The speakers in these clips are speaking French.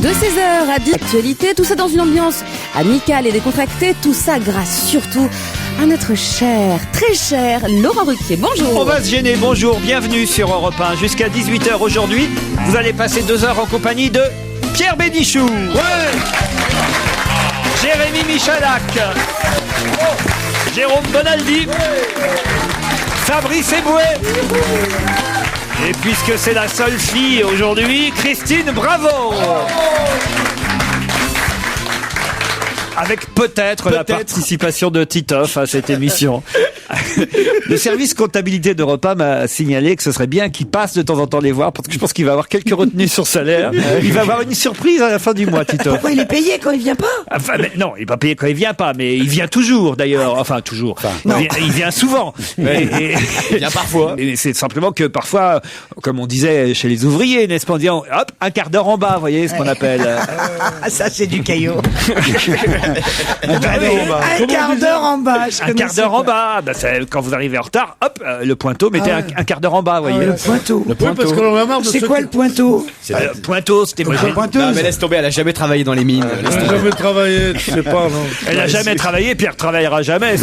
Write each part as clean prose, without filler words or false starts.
De 16h à 10h, actualité, tout ça dans une ambiance amicale et décontractée, tout ça grâce surtout à notre cher, très cher Laurent Ruquier. Bonjour. On va se gêner, bonjour, bienvenue sur Europe 1. Jusqu'à 18h aujourd'hui, vous allez passer 2 heures en compagnie de Pierre Bénichou, Jérémy Michalak, Jérôme Bonaldi, Fabrice Eboué. Et puisque c'est la seule fille aujourd'hui, Christine Bravo. Avec peut-être la participation de Titoff à cette émission. Le service comptabilité d'Europe 1 m'a signalé que ce serait bien qu'il passe de temps en temps les voir, parce que je pense qu'il va avoir quelques retenues sur salaire. Il va avoir une surprise à la fin du mois, Titoff. Pourquoi il est payé quand il vient pas? Enfin, mais non, il est pas payé quand il vient pas, mais il vient toujours d'ailleurs. Enfin, toujours. Il vient souvent. Et il vient parfois. Et c'est simplement que parfois, comme on disait chez les ouvriers, n'est-ce pas, on dit, hop, un quart d'heure en bas, vous voyez ce qu'on appelle. Ça, c'est du caillot. Un quart d'heure en bas. Un quart d'heure en bas. Bah, quand vous arrivez en retard, hop, le pointeau, mettez un quart d'heure en bas, vous voyez. Le pointeau. Le pointeau. Parce qu'on a marre de C'est quoi le pointeau? Pointeau, c'était moi. Non, mais laisse tomber, elle a jamais travaillé dans les mines. Elle n'a jamais travaillé, tu sais pas, non. Elle n'a jamais travaillé, Pierre travaillera jamais.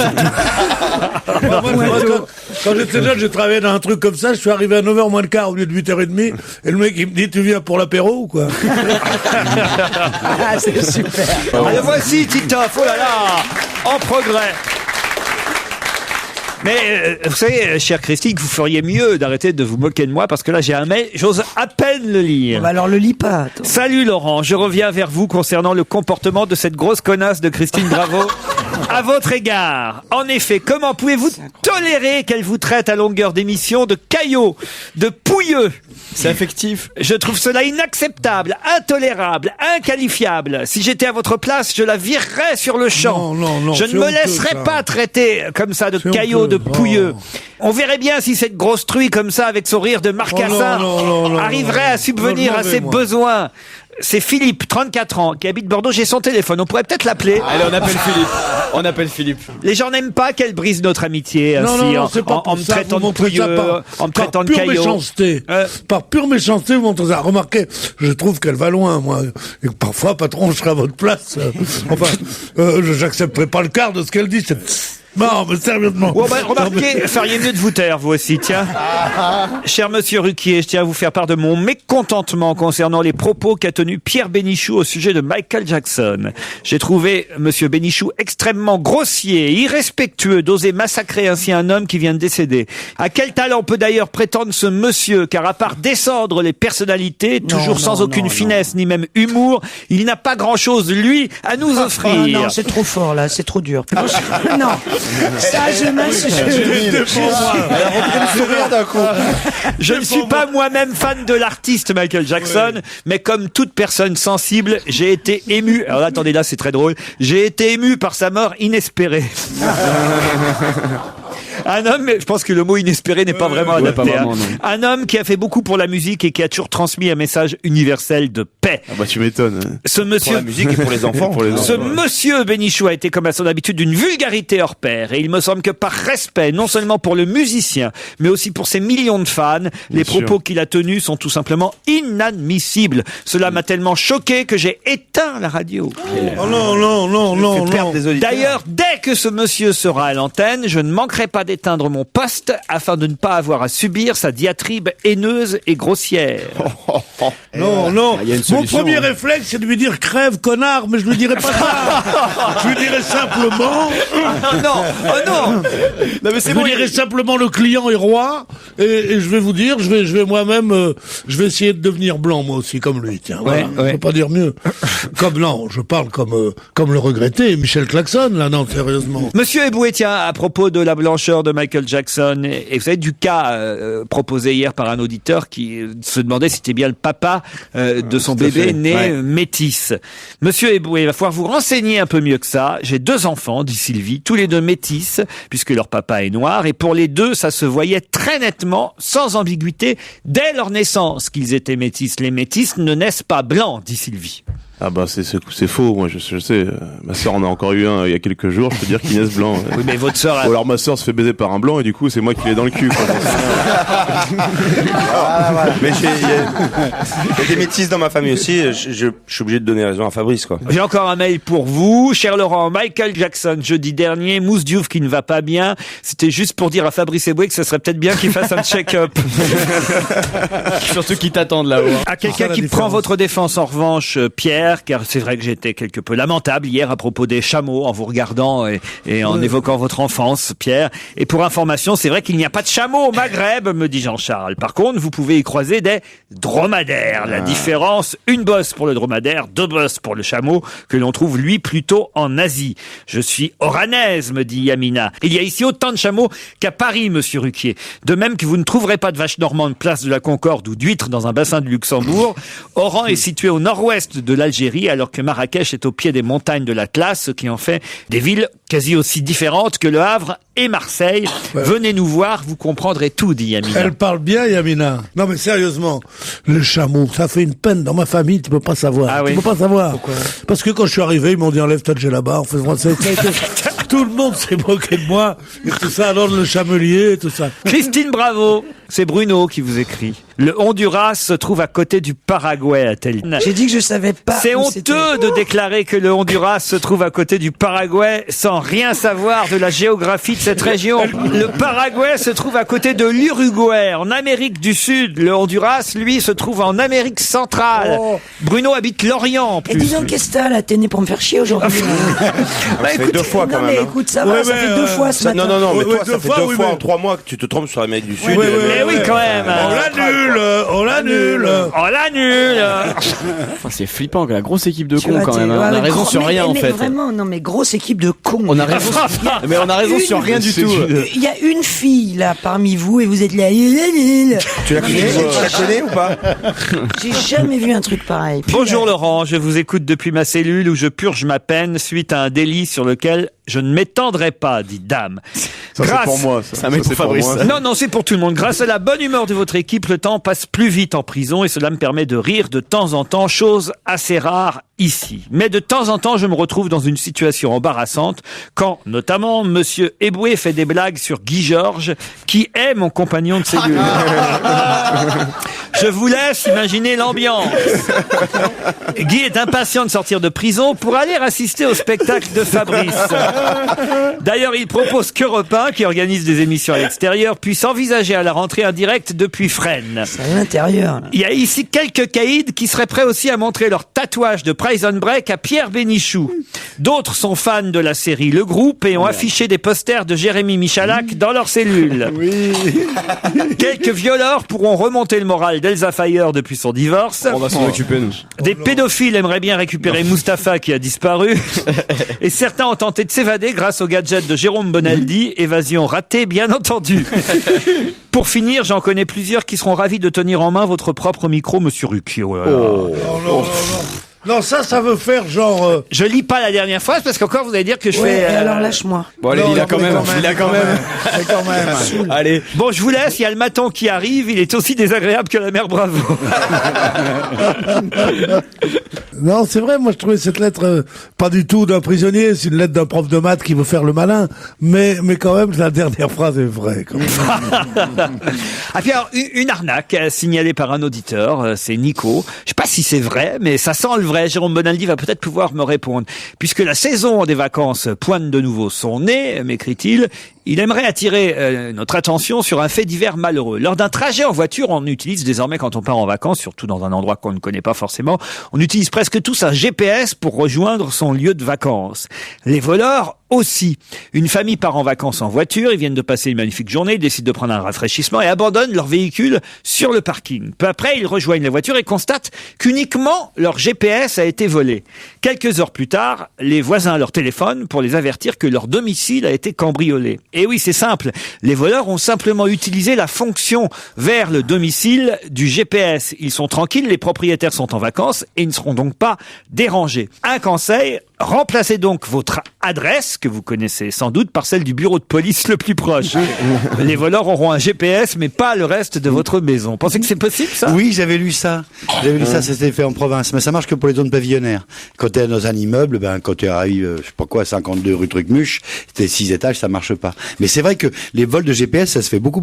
Quand j'étais jeune, j'ai travaillé dans un truc comme ça, je suis arrivé à 9h moins le quart au lieu de 8h30, et le mec il me dit, tu viens pour l'apéro ou quoi? Ah, c'est super. Le voici, Titoff, oh là là, en progrès. Mais vous savez, chère Christine, que vous feriez mieux d'arrêter de vous moquer de moi, parce que là j'ai un mail, j'ose à peine le lire. Bah alors le lis pas. Attends. Salut Laurent, je reviens vers vous concernant le comportement de cette grosse connasse de Christine Bravo à votre égard. En effet, comment pouvez-vous tolérer qu'elle vous traite à longueur d'émission de caillots, de pouilleux? C'est affectif. Je trouve cela inacceptable, intolérable, inqualifiable. Si j'étais à votre place, je la virerais sur le champ. Non, je ne me laisserais pas traiter comme ça de caillots, de pouilleux. On verrait bien si cette grosse truie comme ça, avec son rire de marcassin, arriverait à subvenir à ses besoins. C'est Philippe, 34 ans, qui habite Bordeaux. J'ai son téléphone. On pourrait peut-être l'appeler. Allez, on appelle Philippe. Les gens n'aiment pas qu'elle brise notre amitié ainsi, en me traitant de pouilleux, en me traitant de caillot. Méchanceté. Par pure méchanceté, vous montrez ça. Remarquez, je trouve qu'elle va loin, moi. Et que parfois, patron, je serai à votre place. J'accepterai pas le quart de ce qu'elle dit. Non, mais sérieusement. Bon, bah, remarquez, feriez mieux de vous taire, vous aussi, tiens. Cher monsieur Ruquier, je tiens à vous faire part de mon mécontentement concernant les propos qu'a tenus Pierre Bénichou au sujet de Michael Jackson. J'ai trouvé monsieur Bénichou extrêmement grossier, irrespectueux d'oser massacrer ainsi un homme qui vient de décéder. À quel talent peut d'ailleurs prétendre ce monsieur, car à part descendre les personnalités, toujours sans aucune finesse ni même humour, il n'a pas grand-chose, lui, à nous offrir. Non, c'est trop fort, là, c'est trop dur. Non. Ça, je m'assure. Je ne suis pas moi-même fan de l'artiste Michael Jackson, mais comme toute personne sensible, j'ai été ému. Alors là, attendez, là, c'est très drôle. J'ai été ému par sa mort inespérée. Un homme, je pense que le mot inespéré n'est pas vraiment adapté. Pas vraiment, un homme qui a fait beaucoup pour la musique et qui a toujours transmis un message universel de paix. Ah bah tu m'étonnes. Ce monsieur, pour la musique et pour les enfants. Ce monsieur Bénichou a été comme à son habitude d'une vulgarité hors pair. Et il me semble que par respect, non seulement pour le musicien, mais aussi pour ses millions de fans, les propos qu'il a tenus sont tout simplement inadmissibles. Cela m'a tellement choqué que j'ai éteint la radio. Oh non. D'ailleurs, dès que ce monsieur sera à l'antenne, je ne manquerai pas d'éteindre mon poste afin de ne pas avoir à subir sa diatribe haineuse et grossière. Non. Mon premier réflexe, c'est de lui dire crève, connard, mais je lui dirai pas ça. Je lui dirai simplement. Non, mais c'est je lui dirai simplement le client est roi, et je vais vous dire, je vais moi-même, je vais essayer de devenir blanc, moi aussi, comme lui, tiens. Voilà. Je peux pas dire mieux. Je parle comme le regretté Michel Klaxon, là, non, sérieusement. Monsieur Eboué, tiens, à propos de la blancheur de Michael Jackson, et vous savez du cas proposé hier par un auditeur qui se demandait si c'était bien le papa de son bébé né métis. Monsieur Eboué, il va falloir vous renseigner un peu mieux que ça. J'ai 2 enfants, dit Sylvie, tous les 2 métis, puisque leur papa est noir, et pour les 2, ça se voyait très nettement, sans ambiguïté, dès leur naissance qu'ils étaient métis. Les métis ne naissent pas blancs, dit Sylvie. Ah bah c'est faux, moi je sais. Ma sœur en a encore eu un il y a quelques jours, je peux dire qu'Inès Blanc. Oui, mais votre sœur. Ou alors ma sœur se fait baiser par un blanc et du coup c'est moi qui l'ai dans le cul. Quoi. Mais il y a des métisses dans ma famille aussi. Je suis obligé de donner raison à Fabrice, quoi. J'ai encore un mail pour vous, cher Laurent. Michael Jackson, jeudi dernier, Mousse Diouf qui ne va pas bien. C'était juste pour dire à Fabrice Eboué que ce serait peut-être bien qu'il fasse un check-up. Surtout qui t'attendent là-haut. À quelqu'un qui prend votre défense en revanche, Pierre, car c'est vrai que j'étais quelque peu lamentable hier à propos des chameaux en vous regardant et en évoquant votre enfance, Pierre. Et pour information, c'est vrai qu'il n'y a pas de chameaux au Maghreb, me dit Jean-Charles. Par contre, vous pouvez y croiser des dromadaires. La différence, une bosse pour le dromadaire, 2 bosses pour le chameau, que l'on trouve lui plutôt en Asie. Je suis oranaise, me dit Yamina. Il y a ici autant de chameaux qu'à Paris, monsieur Ruquier. De même que vous ne trouverez pas de vaches normandes place de la Concorde ou d'huîtres dans un bassin de Luxembourg. Oran est situé au nord-ouest de l'Algérie, alors que Marrakech est au pied des montagnes de l'Atlas, ce qui en fait des villes quasi aussi différentes que Le Havre et Marseille. Ouais. Venez nous voir, vous comprendrez tout, dit Yamina. Elle parle bien, Yamina. Non mais sérieusement, le chameau, ça fait une peine dans ma famille, tu peux pas savoir. Ah oui. Tu peux pas savoir. Pourquoi ? Parce que quand je suis arrivé, ils m'ont dit enlève ta là-bas. Tout le monde s'est moqué de moi et tout ça, alors le chamelier et tout ça. Christine Bravo, c'est Bruno qui vous écrit. Le Honduras se trouve à côté du Paraguay, a-t-elle dit. J'ai dit que je savais pas. C'est honteux de déclarer que le Honduras se trouve à côté du Paraguay sans rien savoir de la géographie de cette région. Le Paraguay se trouve à côté de l'Uruguay, en Amérique du Sud. Le Honduras, lui, se trouve en Amérique centrale. Oh. Bruno habite l'Orient, en plus. Et dis donc, qu'est-ce que t'as là? T'es né pour me faire chier aujourd'hui. Ça fait 2 fois quand même. Mais écoute, ça va, ça fait 2 fois ce matin. Non, mais toi, ça fait 2 fois en 3 mois que tu te trompes sur l'Amérique du Sud. Mais oui, quand même. On l'annule. Enfin, c'est flippant, la grosse équipe de cons quand même. On a raison sur rien en fait. Vraiment, non mais grosse équipe de cons. On a raison. Mais on a raison sur rien du tout. Il y a une fille là parmi vous et vous êtes là. Tu la connais ou pas? J'ai jamais vu un truc pareil. Bonjour Laurent, je vous écoute depuis ma cellule où je purge ma peine suite à un délit sur lequel je ne m'étendrai pas, dit Dame. Ça c'est pour moi. Ça c'est Fabrice. Non, c'est pour tout le monde. Grâce à la bonne humeur de votre équipe, le temps passe plus vite en prison et cela me permet de rire de temps en temps, chose assez rare ici. Mais de temps en temps, je me retrouve dans une situation embarrassante quand, notamment, monsieur Eboué fait des blagues sur Guy Georges, qui est mon compagnon de cellule. Je vous laisse imaginer l'ambiance. Guy est impatient de sortir de prison pour aller assister au spectacle de Fabrice. D'ailleurs, il propose qu'Europe 1, qui organise des émissions à l'extérieur, puisse envisager à la rentrée un direct depuis Fresnes. C'est à l'intérieur. Il y a ici quelques caïds qui seraient prêts aussi à montrer leur tatouage de Prison Break à Pierre Bénichou. D'autres sont fans de la série Le Groupe et ont affiché des posters de Jérémy Michalak dans leur cellule. Oui. Quelques violeurs pourront remonter le moral d'Elsa Fayer depuis son divorce. On va s'en occuper, nous. Des pédophiles aimeraient bien récupérer Mustapha qui a disparu. Et certains ont tenté de s'évader grâce au gadget de Jérôme Bonaldi. Évasion ratée, bien entendu. Pour finir, j'en connais plusieurs qui seront ravis de tenir en main votre propre micro, monsieur Ruquier. Non, ça veut faire genre... Je lis pas la dernière phrase parce qu'encore vous allez dire que je fais... alors lâche-moi. Bon allez, il a quand même. quand même. Allez. Bon, je vous laisse, il y a le maton qui arrive, il est aussi désagréable que la mère Bravo. Non, c'est vrai, moi je trouvais cette lettre pas du tout d'un prisonnier, c'est une lettre d'un prof de maths qui veut faire le malin, mais quand même la dernière phrase est vraie. Quand même. Ah puis alors, une arnaque signalée par un auditeur, c'est Nico. Je sais pas si c'est vrai, mais ça sent le vrai. Jérôme Bonaldi va peut-être pouvoir me répondre. Puisque la saison des vacances pointe de nouveau son nez, m'écrit-il, il aimerait attirer notre attention sur un fait divers malheureux. Lors d'un trajet en voiture, on utilise désormais quand on part en vacances, surtout dans un endroit qu'on ne connaît pas forcément, on utilise presque tous un GPS pour rejoindre son lieu de vacances. Les voleurs aussi. Une famille part en vacances en voiture, ils viennent de passer une magnifique journée, ils décident de prendre un rafraîchissement et abandonnent leur véhicule sur le parking. Peu après, ils rejoignent la voiture et constatent qu'uniquement leur GPS a été volé. Quelques heures plus tard, les voisins leur téléphonent pour les avertir que leur domicile a été cambriolé. Et oui, c'est simple. Les voleurs ont simplement utilisé la fonction vers le domicile du GPS. Ils sont tranquilles, les propriétaires sont en vacances et ils ne seront donc pas dérangés. Un conseil, remplacez donc votre adresse que vous connaissez sans doute par celle du bureau de police le plus proche. Les voleurs auront un GPS, mais pas le reste de votre maison. Pensez que c'est possible, ça? Oui, j'avais lu ça. Ça s'était fait en province. Mais ça marche que pour les zones pavillonnaires. Quand t'es dans un immeuble, quand tu arrives, je sais pas quoi, 52 rue Trucmuche, t'es 6 étages, ça marche pas. Mais c'est vrai que les vols de GPS, ça se fait beaucoup.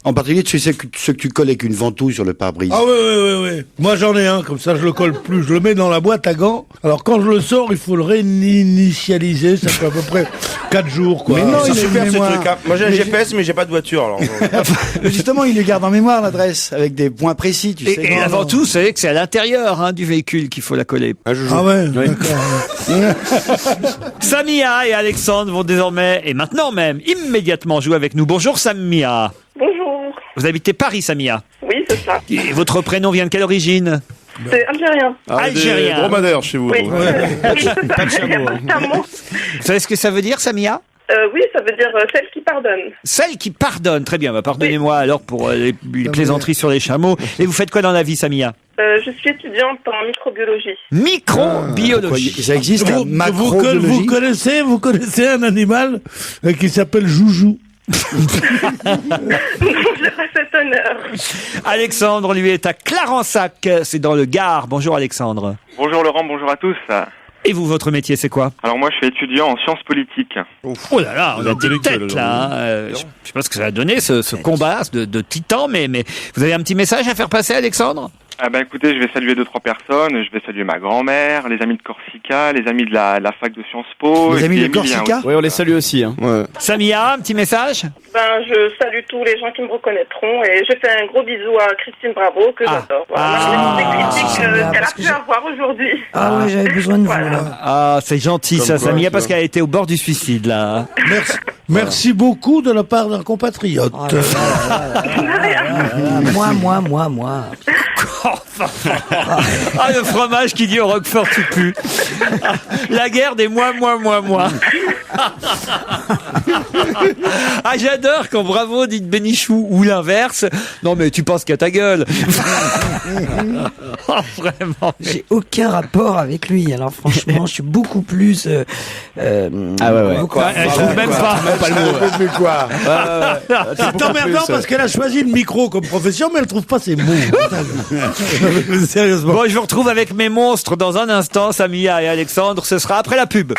En particulier, tu sais ceux que tu colles avec une ventouse sur le pare-brise. Ah oui. Moi, j'en ai un, comme ça, je le colle plus. Je le mets dans la boîte à gants. Alors, quand je le sors, il faut le réinitialiser. Ça fait à peu près 4 jours, quoi. Mais non, C'est il a super une ce mémoire. truc. Hein. Moi j'ai un GPS mais j'ai pas de voiture alors. Justement, il le garde en mémoire, l'adresse, avec des points précis, tu sais. Et avant tout, vous savez que c'est à l'intérieur du véhicule qu'il faut la coller. Ah ouais, d'accord. Samia et Alexandre vont désormais, et maintenant même, immédiatement jouer avec nous. Bonjour Samia. Bonjour. Vous habitez Paris, Samia. Oui, c'est ça. Et votre prénom vient de quelle origine? C'est algérien. Algérien. Des dromadaires chez vous. Oui, donc. oui, c'est ça. Pas de chameau, hein. Il y a pas de chameau. Vous savez ce que ça veut dire, Samia? Oui, ça veut dire celle qui pardonne. Celle qui pardonne. Très bien, pardonnez-moi alors pour les plaisanteries sur les chameaux. Et vous faites quoi dans la vie, Samia? Je suis étudiante en microbiologie. Microbiologie. Ça existe, Vous macrobiologie. vous connaissez un animal qui s'appelle Joujou? J'aurais cet honneur. Alexandre, lui, est à Clarensac. C'est dans le Gard. Bonjour Alexandre. Bonjour Laurent, bonjour à tous. Et vous, votre métier, c'est quoi? Alors moi, je suis étudiant en sciences politiques. Oh là là, on a des têtes là. Je sais pas ce que ça a donné, ce combat de titans, mais vous avez un petit message à faire passer, Alexandre? Ah bah écoutez, je vais saluer 2-3 personnes. Je vais saluer ma grand-mère, les amis de Corsica, les amis de la fac de Sciences Po. Les et amis puis de Emilien Corsica? aussi. Oui, on les salue aussi. Hein. Ouais. Samia, un petit message? Je salue tous les gens qui me reconnaîtront et je fais un gros bisou à Christine Bravo que j'adore. Voilà, malgré toutes les critiques qu'elle a pu avoir aujourd'hui. Ah ouais, j'avais besoin de vous, Voilà. là. Ah, c'est gentil Comme ça, quoi, Samia, tu parce vois. qu'elle a été au bord du suicide là. Merci beaucoup de la part d'un compatriote. Oh là là là là. Moi. Ah, le fromage qui dit au Roquefort tout pue. Ah, la guerre des moi. Ah, j'adore quand Bravo dit de Bénichou ou l'inverse. Non mais tu penses qu'à ta gueule. Oh, vraiment. J'ai aucun rapport avec lui. Alors franchement, je suis beaucoup plus. Ah ouais. Je trouve même pas. Pas le mot. Quoi? C'est emmerdant parce qu'elle a choisi le micro comme profession, mais elle trouve pas ses mots. Sérieusement. Bon, je vous retrouve avec mes monstres dans un instant, Samia et Alexandre. Ce sera après la pub.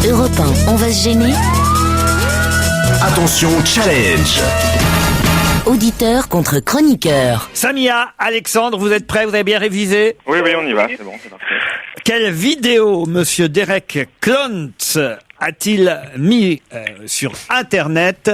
Europe 1, on va se gêner. Attention, challenge. Auditeur contre chroniqueur. Samia, Alexandre, vous êtes prêts? Vous avez bien révisé? Oui, on y va, c'est bon, c'est parfait. Quelle vidéo monsieur Derek Klontz a-t-il mis sur Internet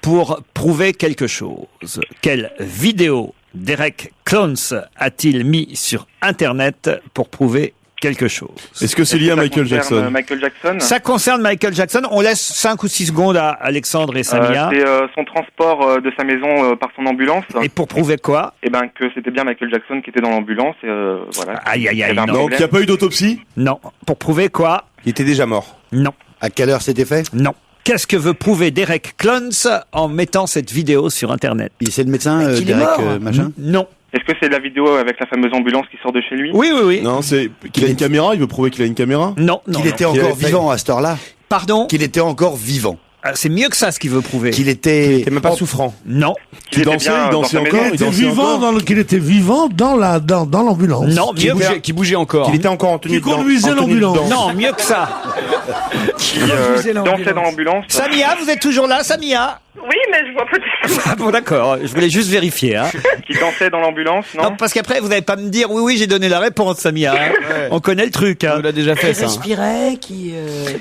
pour prouver quelque chose? Quelle vidéo Derek Klontz a-t-il mis sur Internet pour prouver quelque chose? Est-ce que c'est lié à Michael Ça concerne Jackson? Michael Jackson. Ça concerne Michael Jackson. On laisse 5 ou 6 secondes à Alexandre et Samia. C'est son transport de sa maison par son ambulance. Et pour prouver quoi? Et ben que c'était bien Michael Jackson qui était dans l'ambulance. Et voilà. Aïe, Il y avait un non. Donc problème. il n'y a pas eu d'autopsie? Non. Pour prouver quoi? Il était déjà mort. Non. À quelle heure c'était fait? Non. Qu'est-ce que veut prouver Derek Klontz en mettant cette vidéo sur Internet? C'est le médecin, qu'il est Derek, mort. machin? Non. Est-ce que c'est la vidéo avec la fameuse ambulance qui sort de chez lui? Oui. Non, c'est qu'il a une caméra, il veut prouver qu'il a une caméra? Non. Qu'il était encore vivant à cette heure-là? Pardon? Qu'il était encore vivant. Ah, c'est mieux que ça ce qu'il veut prouver. Qu'il était... T'es même pas souffrant. Non. Qu'il dansait, il dansait encore, il dansait encore. Qu'il était vivant dans l'ambulance. Non, mieux que Qui bougeait encore. Qu'il était encore en tenue Qui conduisait l'ambulance. Non, mieux que ça. Qui dansait dans l'ambulance? Samia, vous êtes toujours là, Samia? Oui, mais je vois peut-être. Ah bon, d'accord. Je voulais juste vérifier. Hein. Qui dansait dans l'ambulance? Non, parce qu'après, vous n'allez pas me dire oui, j'ai donné la réponse, Samia. Hein. On connaît le truc. Hein. On l'a déjà fait, Qui ça. respirait, qui.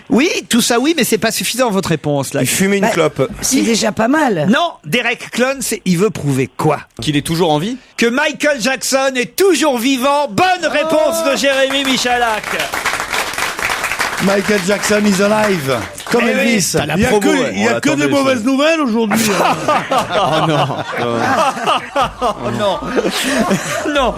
Oui, tout ça, oui, mais c'est pas suffisant, votre réponse, là. Il fumait une clope. C'est déjà pas mal. Non, Derek Klontz, il veut prouver quoi? Qu'il est toujours en vie? Que Michael Jackson est toujours vivant. Bonne réponse de Jérémy Michalak. Michael Jackson is alive. Comme Elvis. Il n'y a que des mauvaises nouvelles aujourd'hui. Oh non. Oh non. Non.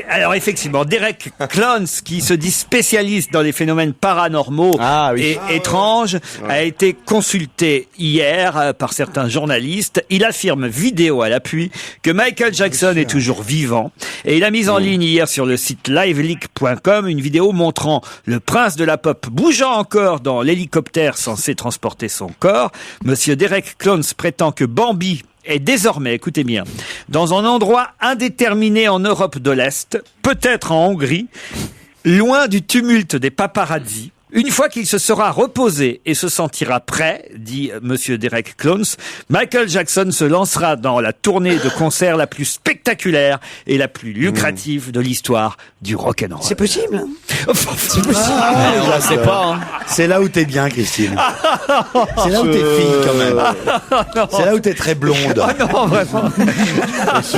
Alors effectivement, Derek Klons, qui se dit spécialiste dans les phénomènes paranormaux et étranges, a été consulté hier par certains journalistes. Il affirme, vidéo à l'appui, que Michael Jackson est toujours vivant. Et il a mis en ligne hier sur le site liveleak.com une vidéo montrant le prince de la pop bougeant encore dans l'hélicoptère censé transporter son corps. Monsieur Derek Klons prétend que Bambi est désormais, écoutez bien, dans un endroit indéterminé en Europe de l'Est, peut-être en Hongrie, loin du tumulte des paparazzis. Une fois qu'il se sera reposé et se sentira prêt, dit monsieur Derek Klons, Michael Jackson se lancera dans la tournée de concert la plus spectaculaire et la plus lucrative de l'histoire du rock'n'roll. C'est possible. C'est possible. On la sait pas. Hein. C'est là où t'es bien, Christine. C'est là où t'es fille, quand même. C'est là où t'es très blonde. Oh non, vraiment.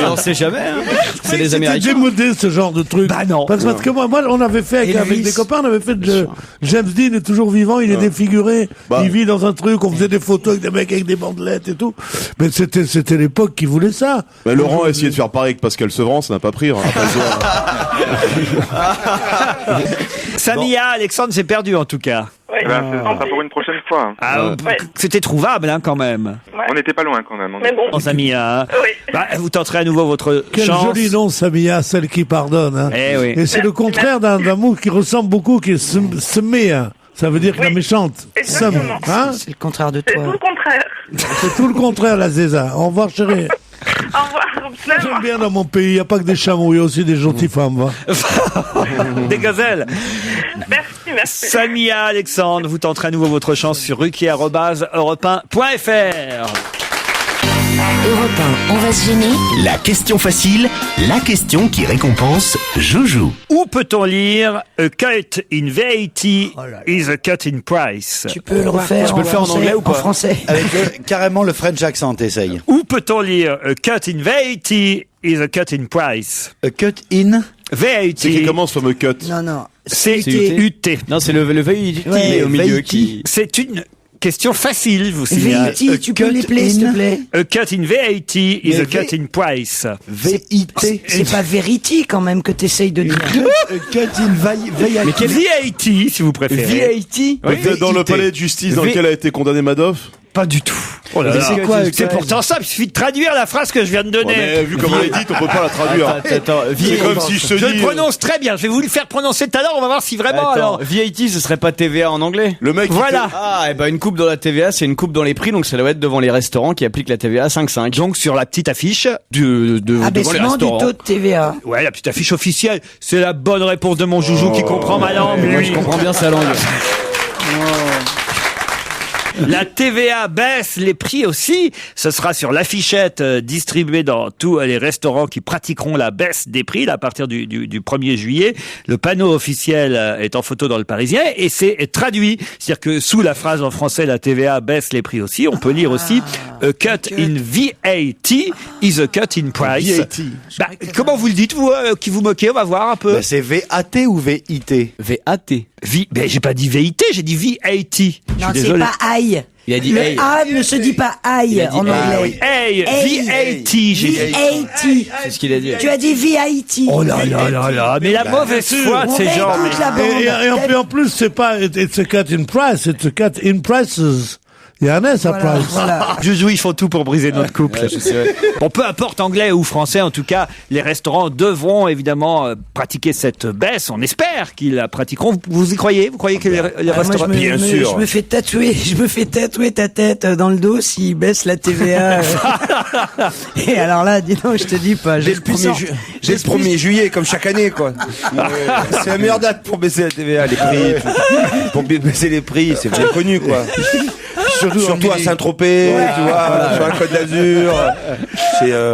On sait jamais. Hein. C'est les Américains. C'était démodé, ce genre de truc. Bah non. Parce que moi, on avait fait avec des copains, on avait fait James Dean est toujours vivant, il est défiguré, il vit dans un truc, on faisait des photos avec des mecs avec des bandelettes et tout. Mais c'était l'époque qui voulait ça. Mais Laurent a essayé de faire pareil avec Pascal Sevran, ça n'a pas pris. Samia, Alexandre s'est perdu en tout cas. Oui. Ça sera pour une prochaine fois. C'était trouvable hein, quand même. Ouais. On n'était pas loin quand même. Mais bon. Samia, Oui. Vous tenterez à nouveau votre Quel chance. joli nom, Samia, celle qui pardonne. Hein. Oui. Et c'est le contraire d'un mot qui ressemble beaucoup, qui est Semea. Ça veut dire que la méchante. Exactement. Hein? C'est le contraire de C'est toi. tout le contraire. C'est tout le contraire, la Zéza. Au revoir, chérie. Au revoir. J'aime bien dans mon pays, il n'y a pas que des chameaux, il y a aussi des gentilles femmes. Va. Des gazelles. Merci. Samia, Alexandre, vous tenterez à nouveau votre chance sur ruquier@europe1.fr. Europe 1, on va se gêner. La question facile, la question qui récompense Joujou. Où peut-on lire A cut in VAT is a cut in price? Tu peux le refaire. Tu peux le faire en anglais ou pas? En français. Avec carrément le French accent, essaye. Où peut-on lire A cut in VAT is a cut in price? A cut in VAT. C'est qui commence fameux cut. Non. C-U-T. Non, c'est le VIT au milieu qui... C'est une question facile, vous signalez. VIT, tu peux l'épeler, s'il te plaît. A cut in VAT is a cut in price. V-I-T. C'est pas Verity quand même que t'essayes de dire. Cut in VAT. Mais quel VAT, si vous préférez? VAT? Dans le palais de justice dans lequel a été condamné Madoff. Pas du tout. Oh là là. C'est quoi? C'est pourtant ça, il suffit de traduire la phrase que je viens de donner. Mais vu comme on l'a dit, on peut pas la traduire. Attends, C'est comme si je te Je dis. le prononce très bien. Je vais vous le faire prononcer tout à l'heure. On va voir si vraiment. Alors, VAT, ce serait pas TVA en anglais? Le mec. voilà. Ah, et ben une coupe dans la TVA, c'est une coupe dans les prix, donc ça doit être devant les restaurants qui appliquent la TVA à 5,5. Donc sur la petite affiche devant les Abaissement du restaurants. taux de TVA. Ouais, la petite affiche officielle. C'est la bonne réponse de mon joujou qui comprend ma langue. Moi, lui. je comprends bien sa langue. La TVA baisse, les prix aussi. Ce sera sur l'affichette distribuée dans tous les restaurants qui pratiqueront la baisse des prix là, à partir du 1er juillet. Le panneau officiel est en photo dans le Parisien et c'est traduit. C'est-à-dire que sous la phrase en français, la TVA baisse les prix aussi, on peut lire aussi a cut in VAT is a cut in price. VAT. Comment vous le dites, vous, qui vous moquez? On va voir un peu. Bah, c'est V-A-T ou V-I-T? VAT. Ben, j'ai pas dit VIT, j'ai dit VAT. Non, c'est pas aïe. Il a dit Le hey. A ne se dit pas aïe en anglais. Hey, VAT, j'ai dit. VAT. C'est ce qu'il a dit. Tu as dit VIT. Oh là là là là, mais la mauvaise foi de On ces gens. réécoute la bande. Et en plus, c'est pas it's a cut in price, it's a cut in prices. Il y a un S à price. Voilà. Joujou, ils font tout pour briser notre couple. Bon, peu importe anglais ou français, en tout cas, les restaurants devront évidemment pratiquer cette baisse. On espère qu'ils la pratiqueront. Vous y croyez? Vous croyez que les restaurants... Je me fais tatouer ta tête dans le dos s'ils baissent la TVA. Et alors là, dis donc, je te dis pas. Dès le 1er juillet, comme chaque année, quoi. C'est la meilleure date pour baisser la TVA, les prix. Pour baisser les prix, c'est bien connu, quoi. Surtout à Saint-Tropez, tu vois, sur la Côte d'Azur.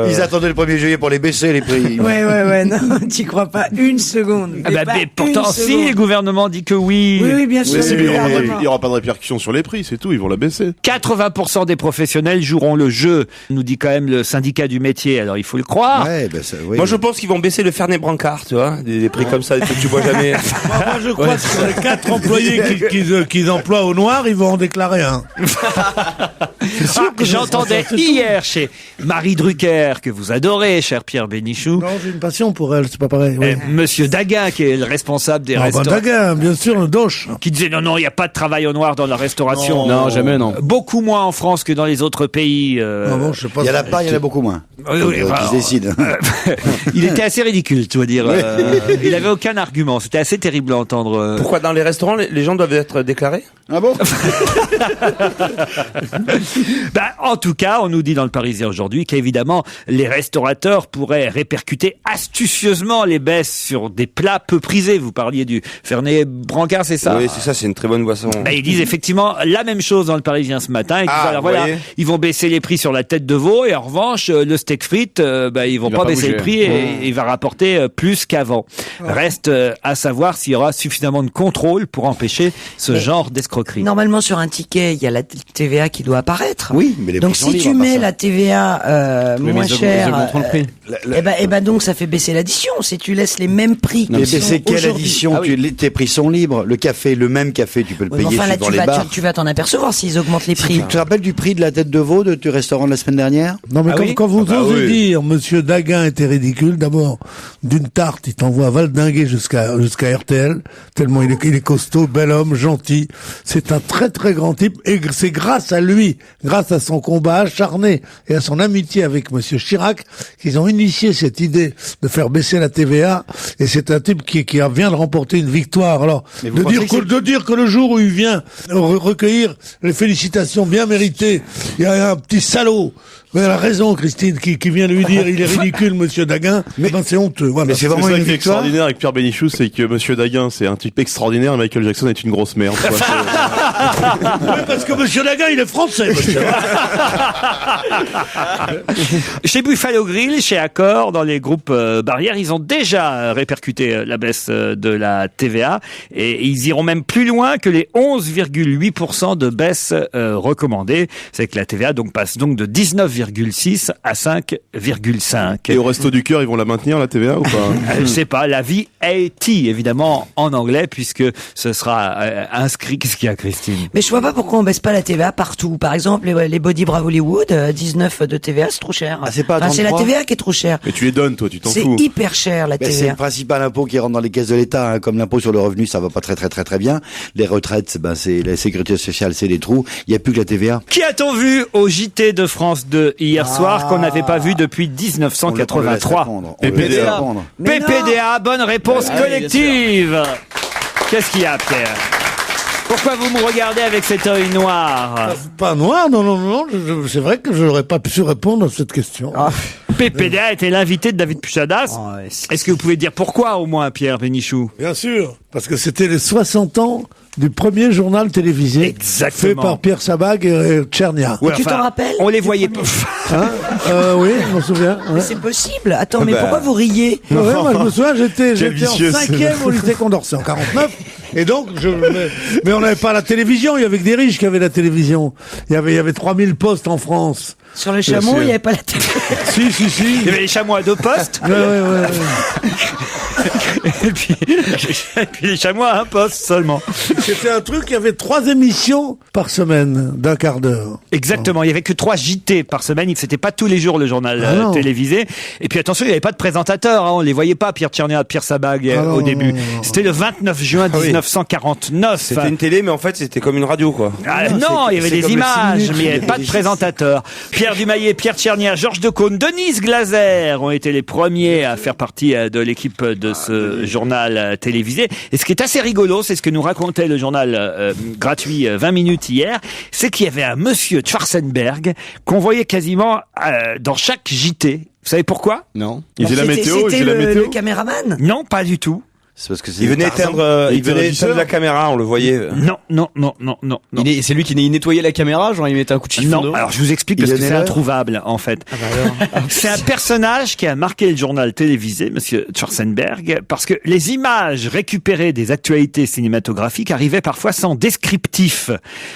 Ils attendaient le 1er juillet pour les baisser, les prix. Ouais, non, t'y crois pas une seconde. Mais pourtant, si, le gouvernement dit que oui. Oui, bien sûr. Il n'y aura pas de répercussion sur les prix, c'est tout, ils vont la baisser. 80% des professionnels joueront le jeu, nous dit quand même le syndicat du métier, alors il faut le croire. Ouais, Moi, je pense qu'ils vont baisser le Fernet Brancard, tu vois, des prix comme ça, des trucs que tu vois jamais. Moi, je crois que sur les 4 employés qu'ils emploient au noir, ils vont en déclarer un. J'entendais hier chez Marie Drucker, que vous adorez, cher Pierre Bénichou. Non, j'ai une passion pour elle, c'est pas pareil. Oui. Monsieur Daguin, qui est le responsable des restaurants. Daguin, bien sûr, le doche. Qui disait non, il n'y a pas de travail au noir dans la restauration. Non, jamais, non. Beaucoup moins en France que dans les autres pays. Je sais pas. Il y en a pas, il y en a beaucoup moins. Qui se décident. Il était assez ridicule, tu vas dire. Il avait aucun argument. C'était assez terrible à entendre. Pourquoi dans les restaurants, les gens doivent être déclarés? Ah bon? En tout cas, on nous dit dans le Parisien aujourd'hui qu'évidemment, les restaurateurs pourraient répercuter astucieusement les baisses sur des plats peu prisés. Vous parliez du Fernet Brancard, c'est ça? Oui, c'est ça, c'est une très bonne boisson. Ils disent effectivement la même chose dans le Parisien ce matin. Ils disent, alors voilà, ils vont baisser les prix sur la tête de veau et en revanche, le steak frites, ils vont pas baisser le prix et il va rapporter plus qu'avant. Reste à savoir s'il y aura suffisamment de contrôle pour empêcher ce genre d'escroquerie. Normalement, sur un ticket, il y a la TVA qui doit apparaître. Oui, mais les donc prix sont si libres, tu mets ça. la TVA moins chère, le prix. donc ça fait baisser l'addition. Si tu laisses les mêmes prix. Mais baisser quelle addition? Tes prix sont libres. Le café, le même café, tu peux le payer suivant les bars. Tu vas t'en apercevoir s'ils augmentent les prix. Tu te rappelles du prix de la tête de veau du restaurant de la semaine dernière? Non, mais quand vous osez dire Monsieur Daguin était ridicule, d'abord, d'une tarte, il t'envoie valdinguer jusqu'à RTL, tellement il est costaud, bel homme, gentil. C'est un très très grand type, et c'est grâce à lui, grâce à son combat acharné et à son amitié avec Monsieur Chirac, qu'ils ont initié cette idée de faire baisser la TVA, et c'est un type qui vient de remporter une victoire. Alors, de dire que le jour où il vient recueillir les félicitations bien méritées, il y a un petit salaud. Mais elle a raison, Christine, qui vient lui dire il est ridicule, Monsieur Daguin. Mais c'est honteux. Voilà. Mais c'est vraiment une victoire. Extraordinaire avec Pierre Bénichou, c'est que Monsieur Daguin, c'est un type extraordinaire. Michael Jackson est une grosse merde. Oui, parce que Monsieur Daguin, il est français. Monsieur. Chez Buffalo Grill, chez Accor, dans les groupes barrières, ils ont déjà répercuté la baisse de la TVA et ils iront même plus loin que les 11,8% de baisse recommandée. C'est que la TVA passe donc de 19,6 à 5,5. Et au Resto du Cœur, ils vont la maintenir, la TVA, ou pas? Je sais pas, la VAT, évidemment, en anglais, puisque ce sera inscrit. Qu'est-ce qu'il y a, Christine? Mais je vois pas pourquoi on baisse pas la TVA partout. Par exemple, les Body Bravo Hollywood, 19 de TVA, c'est trop cher. C'est pas à 33? C'est la TVA qui est trop chère. Mais tu les donnes, toi, tu t'en fous. C'est hyper cher, la TVA. C'est le principal impôt qui rentre dans les caisses de l'État, hein. Comme l'impôt sur le revenu, ça va pas très bien. Les retraites, c'est la sécurité sociale, c'est les trous. Il y a plus que la TVA. Qui a-t-on vu au JT de France 2 hier soir qu'on n'avait pas vu depuis 1983? PPDA. PPDA, bonne réponse collective. Qu'est-ce qu'il y a, Pierre? Pourquoi vous me regardez avec cet œil noir? Pas noir, non. C'est vrai que je n'aurais pas pu répondre à cette question. PPDA était l'invité de David Pujadas. Est-ce que vous pouvez dire pourquoi, au moins, Pierre Bénichou? Bien sûr, parce que c'était les 60 ans du premier journal télévisé fait par Pierre Sabag et Tchernia. Tu t'en rappelles? On les voyait pas. Oui, je m'en souviens. Mais c'est possible. Attends, mais pourquoi vous riez? Moi, je me souviens, j'étais en 5e au lycée Condorcet en 49. Et donc, mais on n'avait pas la télévision. Il y avait que des riches qui avaient la télévision. Il y avait 3000 postes en France. Sur les chameaux, il n'y avait pas la télévision. Si. Il y avait les chameaux à 2 postes. Ouais. Et puis les chamois à 1 poste seulement. C'était un truc, il y avait 3 émissions par semaine d'un quart d'heure. Exactement, il y avait que 3 JT par semaine, c'était pas tous les jours le journal télévisé. Et puis attention, il n'y avait pas de présentateur, on les voyait pas, Pierre Tchernia, Pierre Sabag au début. C'était le 29 juin 1949. C'était une télé, mais en fait c'était comme une radio, quoi. Non, il y avait des images, mais il n'y avait pas de présentateur. Pierre Dumaillet, Pierre Tchernia, Georges Decaune, Denise Glaser ont été les premiers à faire partie de l'équipe de ce journal télévisé. Et ce qui est assez rigolo, c'est ce que nous racontait le journal gratuit 20 minutes hier, c'est qu'il y avait un monsieur Schwarzenberg qu'on voyait quasiment dans chaque JT. Vous savez pourquoi? Non. Il faisait la météo, C'était le caméraman? Non, pas du tout. C'est parce que c'est Il venait Tarzan. éteindre la caméra, on le voyait. Non. C'est lui qui nettoyait la caméra, genre il mettait un coup de chiffon Non, d'eau. alors je vous explique parce que c'est introuvable en fait. C'est un personnage qui a marqué le journal télévisé, Monsieur Schwarzenberg, parce que les images récupérées des actualités cinématographiques arrivaient parfois sans descriptif,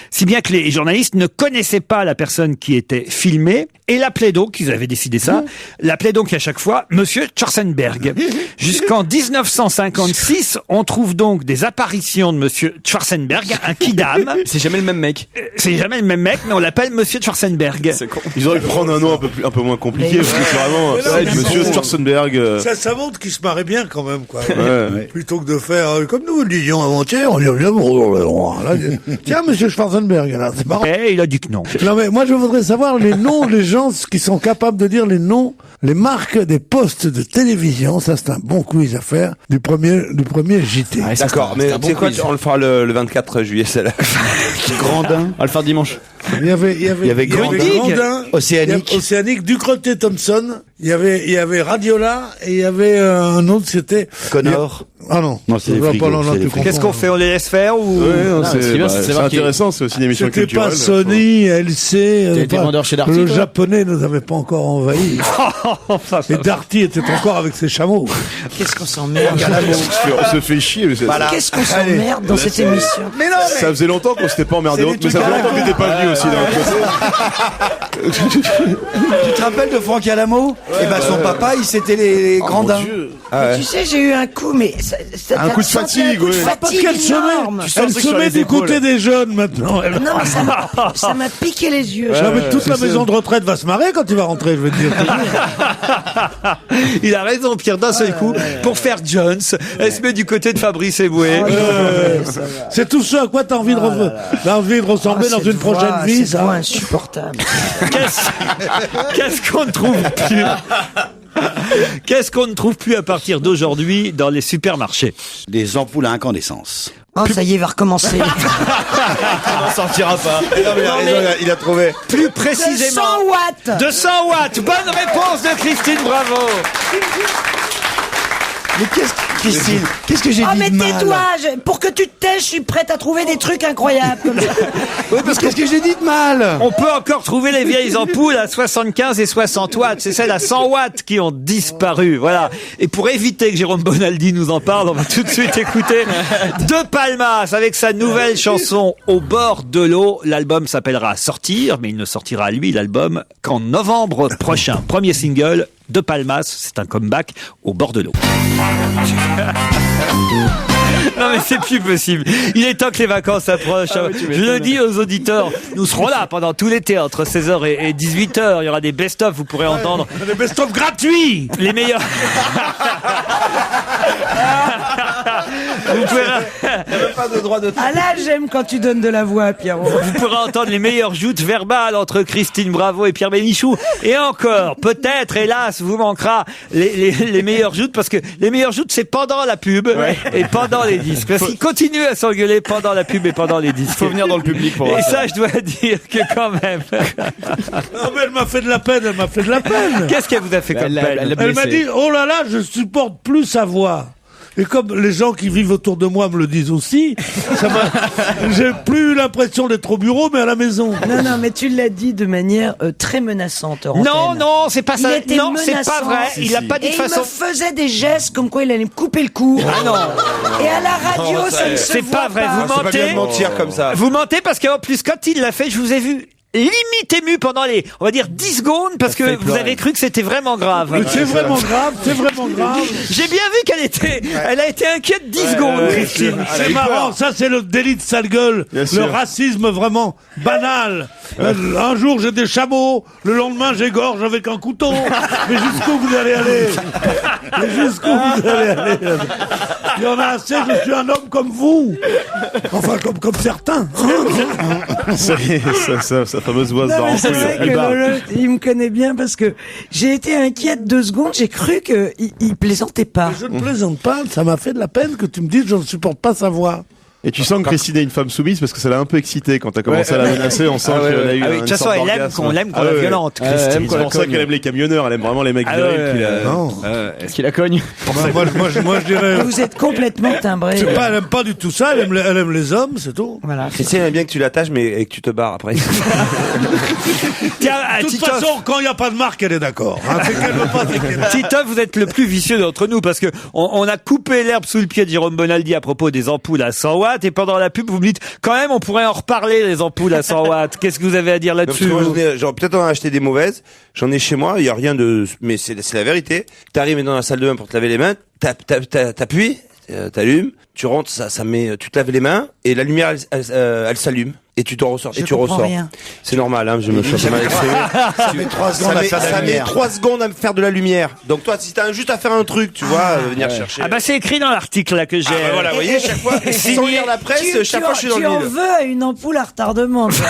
si bien que les journalistes ne connaissaient pas la personne qui était filmée et l'appelaient donc, ils avaient décidé ça, l'appelaient donc à chaque fois Monsieur Schwarzenberg. Jusqu'en 1956, on trouve donc des apparitions de Monsieur Schwarzenberg, un kidam. C'est jamais le même mec. C'est jamais le même mec, mais on l'appelle Monsieur Schwarzenberg. Ils auraient pu prendre un nom un peu moins compliqué, parce que c'est vraiment Monsieur Schwarzenberg. Ça montre qu'il se marrait bien quand même, quoi. Ouais. Plutôt que de faire comme nous le disions avant-hier, on dit tiens, Monsieur Schwarzenberg, là, c'est marrant. Et il a dit que non. Non, mais moi je voudrais savoir les noms des gens qui sont capables de dire les noms, les marques des postes de télévision. Ça, c'est un bon quiz à faire du premier JT. Ouais, D'accord, mais tu sais quoi, on le fera le 24 juillet, celle-là. Grandin. On va le faire dimanche. Il y avait Grandin, Océanique, Ducretet Thompson, il y avait Radiola, et il y avait un autre, c'était... Connor. Ah non. Non, c'est les frigos. Qu'est-ce qu'on fait? On les laisse faire ou? C'est intéressant, c'est aussi une émission C'était culturelle. pas Sony, LC, T'as été vendeur chez Darty, le toi japonais nous avait pas encore envahi. Et Darty était encore avec ses chameaux. Qu'est-ce qu'on s'emmerde. On se fait chier. Qu'est-ce qu'on s'emmerde dans cette émission. Mais non, Ça faisait longtemps qu'on s'était pas emmerdé, mais ça fait longtemps que t'étais pas venu aussi. Tu te rappelles de Franck Alamo? Son papa, c'était les Grandins. Tu sais, j'ai eu un coup, mais Un coup de fatigue, oui. parce qu'elle se met du côté des jeunes maintenant. Non, mais ça m'a piqué les yeux. Non, mais toute la maison de retraite va se marrer quand tu vas rentrer, je veux te dire. Il a raison, Pierre, d'un seul coup, pour faire Jones, elle se met du côté de Fabrice Eboué. C'est tout ce à quoi t'as envie de ressembler dans une prochaine vie, ça. ça. Insupportable. Qu'est-ce qu'on ne trouve plus? Qu'est-ce qu'on ne trouve plus à partir d'aujourd'hui dans les supermarchés? Des ampoules à incandescence. Oh, ça y est, il va recommencer. On n'en sortira pas. Non, mais il a raison, il a trouvé. Plus précisément. 200 watts. 200 watts. Bonne réponse de Christine, bravo. Mais Christine, qu'est-ce que j'ai dit mais de mal? tais-toi, pour que tu te tais, je suis prête à trouver des trucs incroyables comme ça. Oui, parce qu'est-ce que j'ai dit de mal? On peut encore trouver les vieilles ampoules à 75 et 60 watts. C'est celles à 100 watts qui ont disparu. Voilà. Et pour éviter que Jérôme Bonaldi nous en parle, on va tout de suite écouter De Palmas avec sa nouvelle chanson Au bord de l'eau. L'album s'appellera Sortir, mais il ne sortira, lui, l'album, qu'en novembre prochain. Premier single, De Palmas, c'est un comeback au bord de l'eau. Non mais c'est plus possible. Il est temps que les vacances approchent. Je le dis aux auditeurs, nous serons là pendant tout l'été entre 16h et 18h. Il y aura des best-of, vous pourrez entendre. Des best-of gratuits. Les meilleurs. Vous pourrez... pas de droit de... Ah là, j'aime quand tu donnes de la voix, Pierrot. Vous pourrez entendre les meilleures joutes verbales entre Christine Bravo et Pierre Bénichou. Et encore, peut-être, hélas, vous manquera les meilleures joutes, parce que les meilleures joutes, c'est pendant la pub et pendant les disques. Parce qu'ils continuent à s'engueuler pendant la pub et pendant les disques. Il faut venir dans le public pour voir ça. Et ça, je dois dire que quand même... Non, mais elle m'a fait de la peine, Qu'est-ce qu'elle vous a fait comme peine? Elle m'a dit, oh là là, je supporte plus sa voix. Et comme les gens qui vivent autour de moi me le disent aussi, j'ai plus l'impression d'être au bureau, mais à la maison. Non, mais tu l'as dit de manière très menaçante. Non, c'est pas ça. Non, c'est pas vrai. Il a pas dit de façon. Il me faisait des gestes comme quoi il allait me couper le cou. Ah non. Et à la radio, ça ne se voit pas. C'est pas vrai. Vous mentez. C'est pas bien de mentir comme ça. Vous mentez parce qu'en plus, quand il l'a fait, je vous ai vu limite ému pendant les, on va dire 10 secondes, parce que vous avez cru que c'était vraiment grave. C'est vraiment grave. J'ai bien vu elle a été inquiète 10 secondes, Christine. C'est marrant, ça c'est le délit de sale gueule, le racisme vraiment banal. Un jour j'ai des chameaux, le lendemain j'égorge avec un couteau. Mais jusqu'où vous allez aller? Il y en a assez, je suis un homme comme vous. Enfin, comme certains. Sa fameuse voix de c'est vrai que Lolo, il me connaît bien parce que j'ai été inquiète 2 secondes, j'ai cru qu'il plaisantait pas. Je ne plaisante pas, ça m'a fait de la peine que tu me dises je ne supporte pas sa voix. Et tu sens que Christine est une femme soumise parce que ça l'a un peu excitée quand t'as commencé à la menacer. On sent qu'elle a eu de toute façon, elle aime qu'on la violente. C'est pour ça qu'elle aime les camionneurs. Elle aime vraiment les mecs virils. Est-ce qu'il la cogne? Moi, je dirais. Vous êtes complètement timbré. C'est pas, elle aime pas du tout ça. Elle aime les hommes, c'est tout. Voilà. Christine aime bien que tu l'attaches, mais et que tu te barres après. Tiens, De toute façon, quand il n'y a pas de marque, elle est d'accord. C'est qu'elle veut pas. Titoff, vous êtes le plus vicieux d'entre nous parce que on a coupé l'herbe sous le pied de Jérôme Bonaldi à propos des ampoules à 100 watts et pendant la pub vous me dites quand même on pourrait en reparler les ampoules à 100 watts. Qu'est-ce que vous avez à dire là-dessus? Peut-être on a acheté des mauvaises. J'en ai chez moi. Il y a rien de, mais c'est la vérité. T'arrives dans la salle de bain pour te laver les mains. T'appuies, t'allumes. Tu rentres, ça met, tu te laves les mains et la lumière elle s'allume. Et tu t'en ressors. Et tu ressors. Rien. C'est normal, hein, je me suis mal exprimé. Ça met 3 secondes à faire de la lumière. Ça met 3 secondes à me faire de la lumière. Donc toi, si t'as juste à faire un truc, tu vois, venir chercher. Ah bah c'est écrit dans l'article là que j'ai. Ah bah voilà, vous voyez, chaque fois, sans lire la presse, chaque fois je suis dans le Tu en vide. veux à une ampoule à retardement, toi.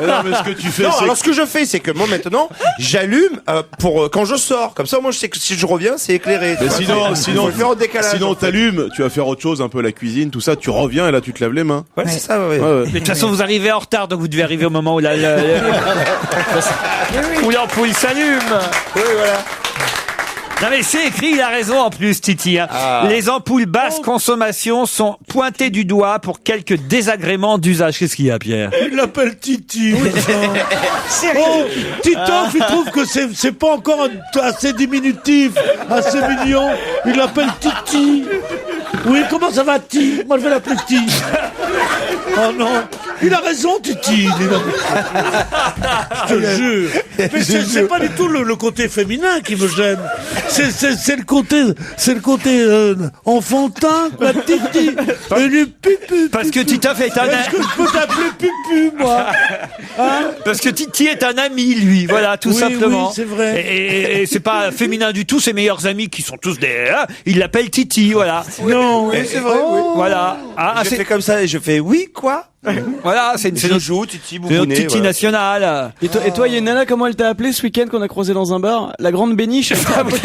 Non, mais ce que tu fais, non, alors ce que je fais, c'est que moi maintenant, j'allume pour quand je sors. Comme ça, moi, je sais que si je reviens, c'est éclairé. Mais sinon, faut le faire au décalage. Sinon, t'allumes, tu vas faire autre chose, un peu la cuisine, tout ça. Tu reviens et là, tu te laves les mains. Ouais, c'est ça. Ouais. Mais de toute façon, vous arrivez en retard, donc vous devez arriver au moment où où l'ampoule s'allume. Oui, voilà. Non mais c'est écrit, il a raison en plus, Titi. Hein. Les ampoules basse consommation sont pointées du doigt pour quelques désagréments d'usage. Qu'est-ce qu'il y a, Pierre? Il l'appelle Titi. Titoff, il trouve que c'est pas encore assez diminutif, assez mignon. Il l'appelle Titi. Oui, comment ça va, Titi? Moi, je vais l'appeler Titi. Oh non, il a raison, Titi. Je te jure. Mais c'est pas du tout le côté féminin qui me gêne. C'est le côté enfantin, quoi, Titi. Et le pupu. Parce que Titoff est un. Est-ce que je peux t'appeler pupu, moi? Hein? Parce que Titi est un ami, lui. Voilà, tout simplement. Oui, c'est vrai. Et c'est pas féminin du tout. Ses meilleurs amis, qui sont tous des, il l'appelle Titi, voilà. Non, oui, c'est vrai. Oui. Voilà. Je fais comme ça et je fais oui, quoi? Voilà, c'est notre Titi Boubounet, Titi voilà. national. Et toi, il y a une nana, comment elle t'a appelé ce week-end qu'on a croisé dans un bar? La grande béniche, elle t'a appelé.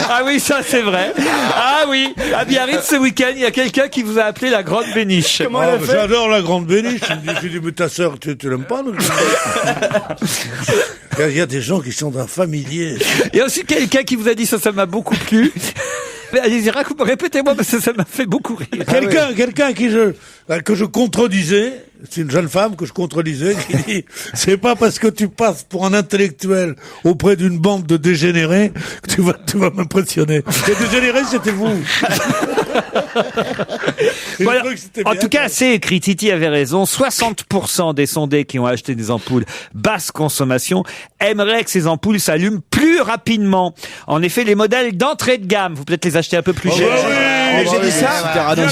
Ah oui, ça c'est vrai. Ah oui, à Biarritz ce week-end, il y a quelqu'un qui vous a appelé la grande béniche. Comment elle a fait? J'adore la grande béniche. Je dis, mais ta sœur, tu l'aimes pas? Il y a des gens qui sont d'un familier. Il y a aussi quelqu'un qui vous a dit ça m'a beaucoup plu. Allez-y, répétez-moi parce que ça m'a fait beaucoup rire. Quelqu'un que je contredisais, c'est une jeune femme que je contredisais, qui dit, c'est pas parce que tu passes pour un intellectuel auprès d'une bande de dégénérés que tu vas m'impressionner. Les dégénérés, c'était vous. Voilà. En tout cas, c'est écrit, Titi avait raison, 60% des sondés qui ont acheté des ampoules basse consommation aimeraient que ces ampoules s'allument plus rapidement. En effet, les modèles d'entrée de gamme, vous peut-être les acheter un peu plus cher. J'ai dit ça. Attendent.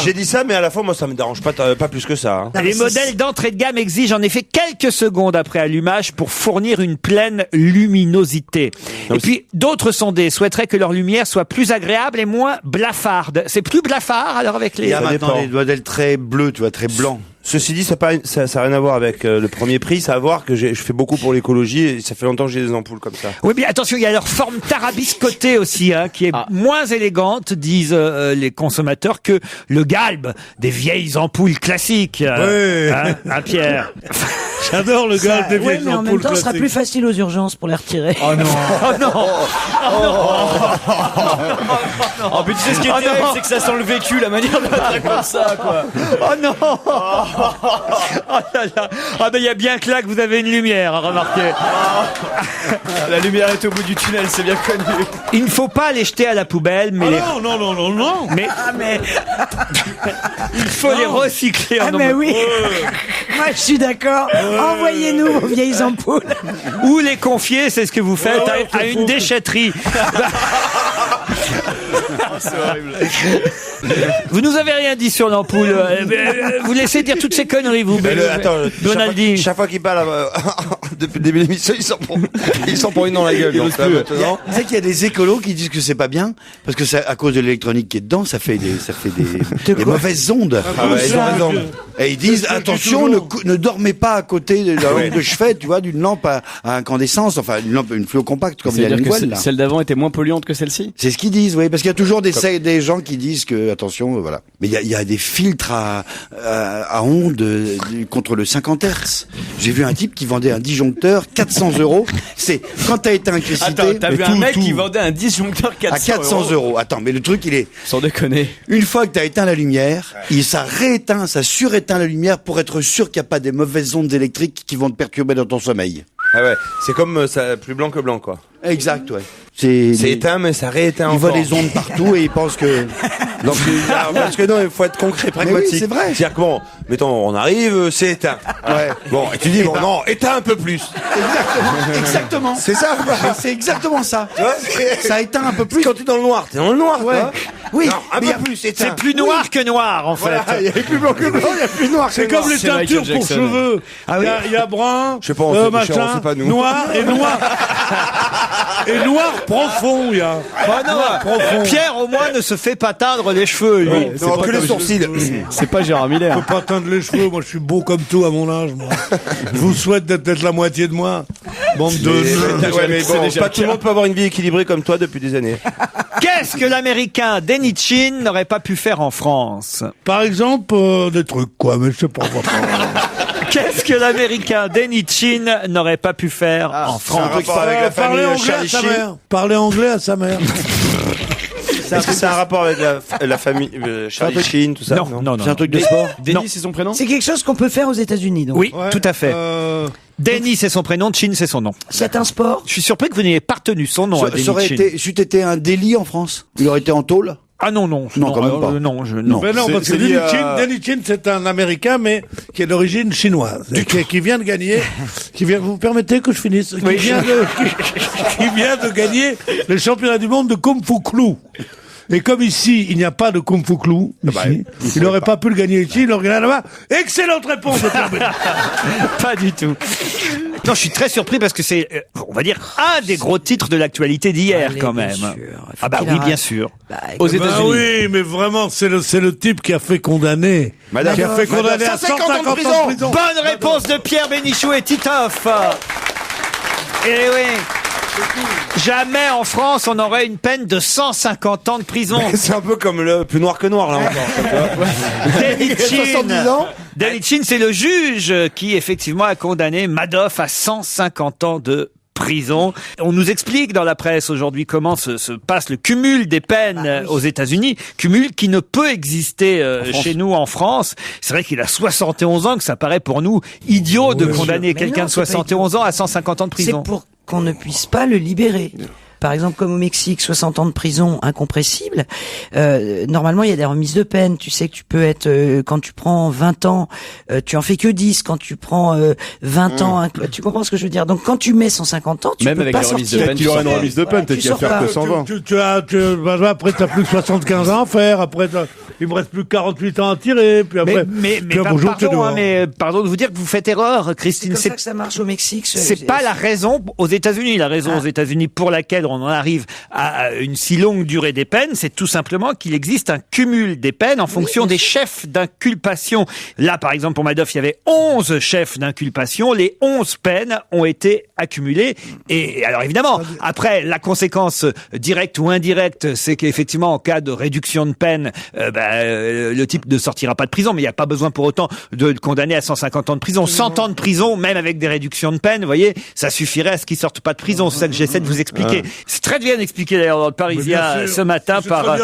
J'ai dit ça, mais à la fois, moi, ça me dérange pas plus que ça. Hein. Les modèles d'entrée de gamme exigent en effet quelques secondes après allumage pour fournir une pleine luminosité. Et puis, d'autres sondés souhaiteraient que leur lumière soit plus agréable et moins blafarde. C'est plus blafard, alors, avec les... Il y a maintenant des modèles très bleus, tu vois, très blancs. Ceci dit, ça n'a rien à voir avec le premier prix. Ça a à voir que je fais beaucoup pour l'écologie et ça fait longtemps que j'ai des ampoules comme ça. Oui, mais attention, il y a leur forme tarabiscotée aussi, hein, qui est moins élégante, disent les consommateurs, que le galbe des vieilles ampoules classiques. Hein, Pierre. J'adore le galbe des vieilles ampoules. Oui, mais en même temps, ce sera plus facile aux urgences pour les retirer. Oh non. Oh non. Oh non. En plus, tu sais ce qui est terrible, c'est que ça sent le vécu, la manière de faire comme ça, quoi. Oh non. Oh là là. Ah ben il y a bien que là que vous avez une lumière, remarquez. La lumière est au bout du tunnel, c'est bien connu. Il ne faut pas les jeter à la poubelle, mais non. Mais il faut les recycler. Mais oui. Moi je suis d'accord. Envoyez-nous vos vieilles ampoules. Ou les confier, c'est ce que vous faites, à une déchetterie. C'est horrible. Vous nous avez rien dit sur l'ampoule. Vous laissez dire toutes ces conneries, vous. Attends, Bonaldi. Chaque fois qu'il parle depuis le début de l'émission, ils s'en prend une dans la gueule. Donc, maintenant... Tu sais qu'il y a des écolos qui disent que c'est pas bien parce que à cause de l'électronique qui est dedans, ça fait des mauvaises ondes. Ah ouais, ils ont raison. Et ils disent, attention, ne dormez pas à côté de la lampe de chevet, tu vois, d'une lampe à incandescence, enfin, une fluo compacte, comme il y a une voile, là. Celle d'avant était moins polluante que celle-ci? C'est ce qu'ils disent, oui, parce qu'il y a toujours des gens qui disent que, attention, voilà. Mais il y a des filtres à ondes contre le 50 Hz. J'ai vu un type qui vendait un disjoncteur 400 €. C'est, quand t'as été incrécité. Attends, t'as vu un mec qui vendait un disjoncteur 400 €. Attends, mais le truc, il est. Sans déconner. Une fois que t'as éteint la lumière, ça suréteint la lumière pour être sûr qu'il n'y a pas des mauvaises ondes électriques qui vont te perturber dans ton sommeil. Ah ouais, c'est comme ça, plus blanc que blanc, quoi. Exact, ouais. C'est éteint, mais ça rééteint encore. Ils voient les ondes partout et ils pensent que... Donc, parce que non, il faut être concret, pragmatique. Oui, c'est vrai. C'est-à-dire que bon, mettons, on arrive, c'est éteint. Ouais. Bon, et tu dis, bon, non, éteins un peu plus. Exactement. C'est ça, c'est exactement ça. Ouais, ça éteint un peu plus. Quand tu es dans le noir, t'es dans le noir, ouais. Oui, non, un peu plus, éteint. C'est plus noir que noir, en fait. Il y a plus blanc que blanc, il y a plus noir. C'est comme les teintures pour cheveux. Il y a brun, je sais pas, on sait pas, nous. noir et noir. Et noir profond, il y a. Noir profond. Pierre, au moins, ne se fait pas teindre les cheveux, lui. Non, que les sourcils. C'est pas Gérard Miller. Faut pas teindre les cheveux, moi je suis beau comme tout à mon âge, moi. Je vous souhaite d'être la moitié de moi. Bande de... Ouais, mais bon, pas tout le monde peut avoir une vie équilibrée comme toi depuis des années. Qu'est-ce que l'américain Denny Chin n'aurait pas pu faire en France? Par exemple, des trucs, quoi, mais je sais pas. Qu'est-ce que l'américain Denny Chin n'aurait pas pu faire en France? Parler anglais à sa mère. Parler anglais à sa mère. Est-ce que c'est un rapport avec la famille Charlie Sheen, tout ça? Non. C'est un truc de sport? Denny, c'est son prénom? C'est quelque chose qu'on peut faire aux États-Unis, donc. Oui, tout à fait. Denny, c'est son prénom, Chin, c'est son nom. C'est un sport? Je suis surpris que vous n'ayez pas retenu son nom à Denny Chin. C'eût été un délit en France? Il aurait été en tôle? Ah non, quand même pas. Non. Mais non, parce que Denny Chin, c'est un Américain, mais qui est d'origine chinoise, qui vient de gagner, vous permettez que je finisse, qui vient de gagner les championnats du monde de Kung Fu Clou. Et comme ici, il n'y a pas de Kung Fu Clou, il n'aurait pas pu le gagner ici, il l'aurait gagné là-bas. Excellente réponse de Pierre Bénichou. Pas du tout. Non, je suis très surpris parce que c'est, on va dire, un des gros titres de l'actualité d'hier, quand même. Ah bah oui, bien sûr. Aux États-Unis. Oui, mais vraiment, c'est le type qui a fait condamner. Qui a fait condamner à 150 ans de prison. Bonne réponse de Pierre Bénichou et Titoff. Eh oui. Jamais en France on aurait une peine de 150 ans de prison. C'est un peu comme le plus noir que noir, là encore. Denny Chin, c'est le juge qui effectivement a condamné Madoff à 150 ans de prison. On nous explique dans la presse aujourd'hui comment se passe le cumul des peines aux États-Unis, cumul qui ne peut exister chez nous en France. C'est vrai qu'il a 71 ans, que ça paraît pour nous idiot de condamner quelqu'un de 71 ans à 150 ans de prison. C'est pour qu'on ne puisse pas le libérer. Par exemple, comme au Mexique, 60 ans de prison incompressible. Normalement, il y a des remises de peine. Tu sais que tu peux être, quand tu prends 20 ans, tu en fais que 10. Quand tu prends 20 ans, tu comprends ce que je veux dire. Donc, quand tu mets 150 ans, tu même peux avec pas les remises sortir. de peine, Tu auras une remise de peine, peut-être qu'il va faire que 120. Après, t'as plus que 75 ans à faire. Après, il me reste plus que 48 ans à tirer. Puis après, pardon de vous dire que vous faites erreur, Christine. C'est comme ça que ça marche au Mexique. C'est pas la raison aux États-Unis. La raison aux États-Unis pour laquelle on en arrive à une si longue durée des peines, c'est tout simplement qu'il existe un cumul des peines en fonction des chefs d'inculpation. Là, par exemple, pour Madoff, il y avait 11 chefs d'inculpation. Les 11 peines ont été accumulées. Et alors, évidemment, après, la conséquence directe ou indirecte, c'est qu'effectivement, en cas de réduction de peine, le type ne sortira pas de prison. Mais il n'y a pas besoin pour autant de le condamner à 150 ans de prison. 100 ans de prison, même avec des réductions de peine, vous voyez, ça suffirait à ce qu'il sorte pas de prison. C'est ça que j'essaie de vous expliquer. C'est très bien expliqué d'ailleurs dans le Parisien ce matin par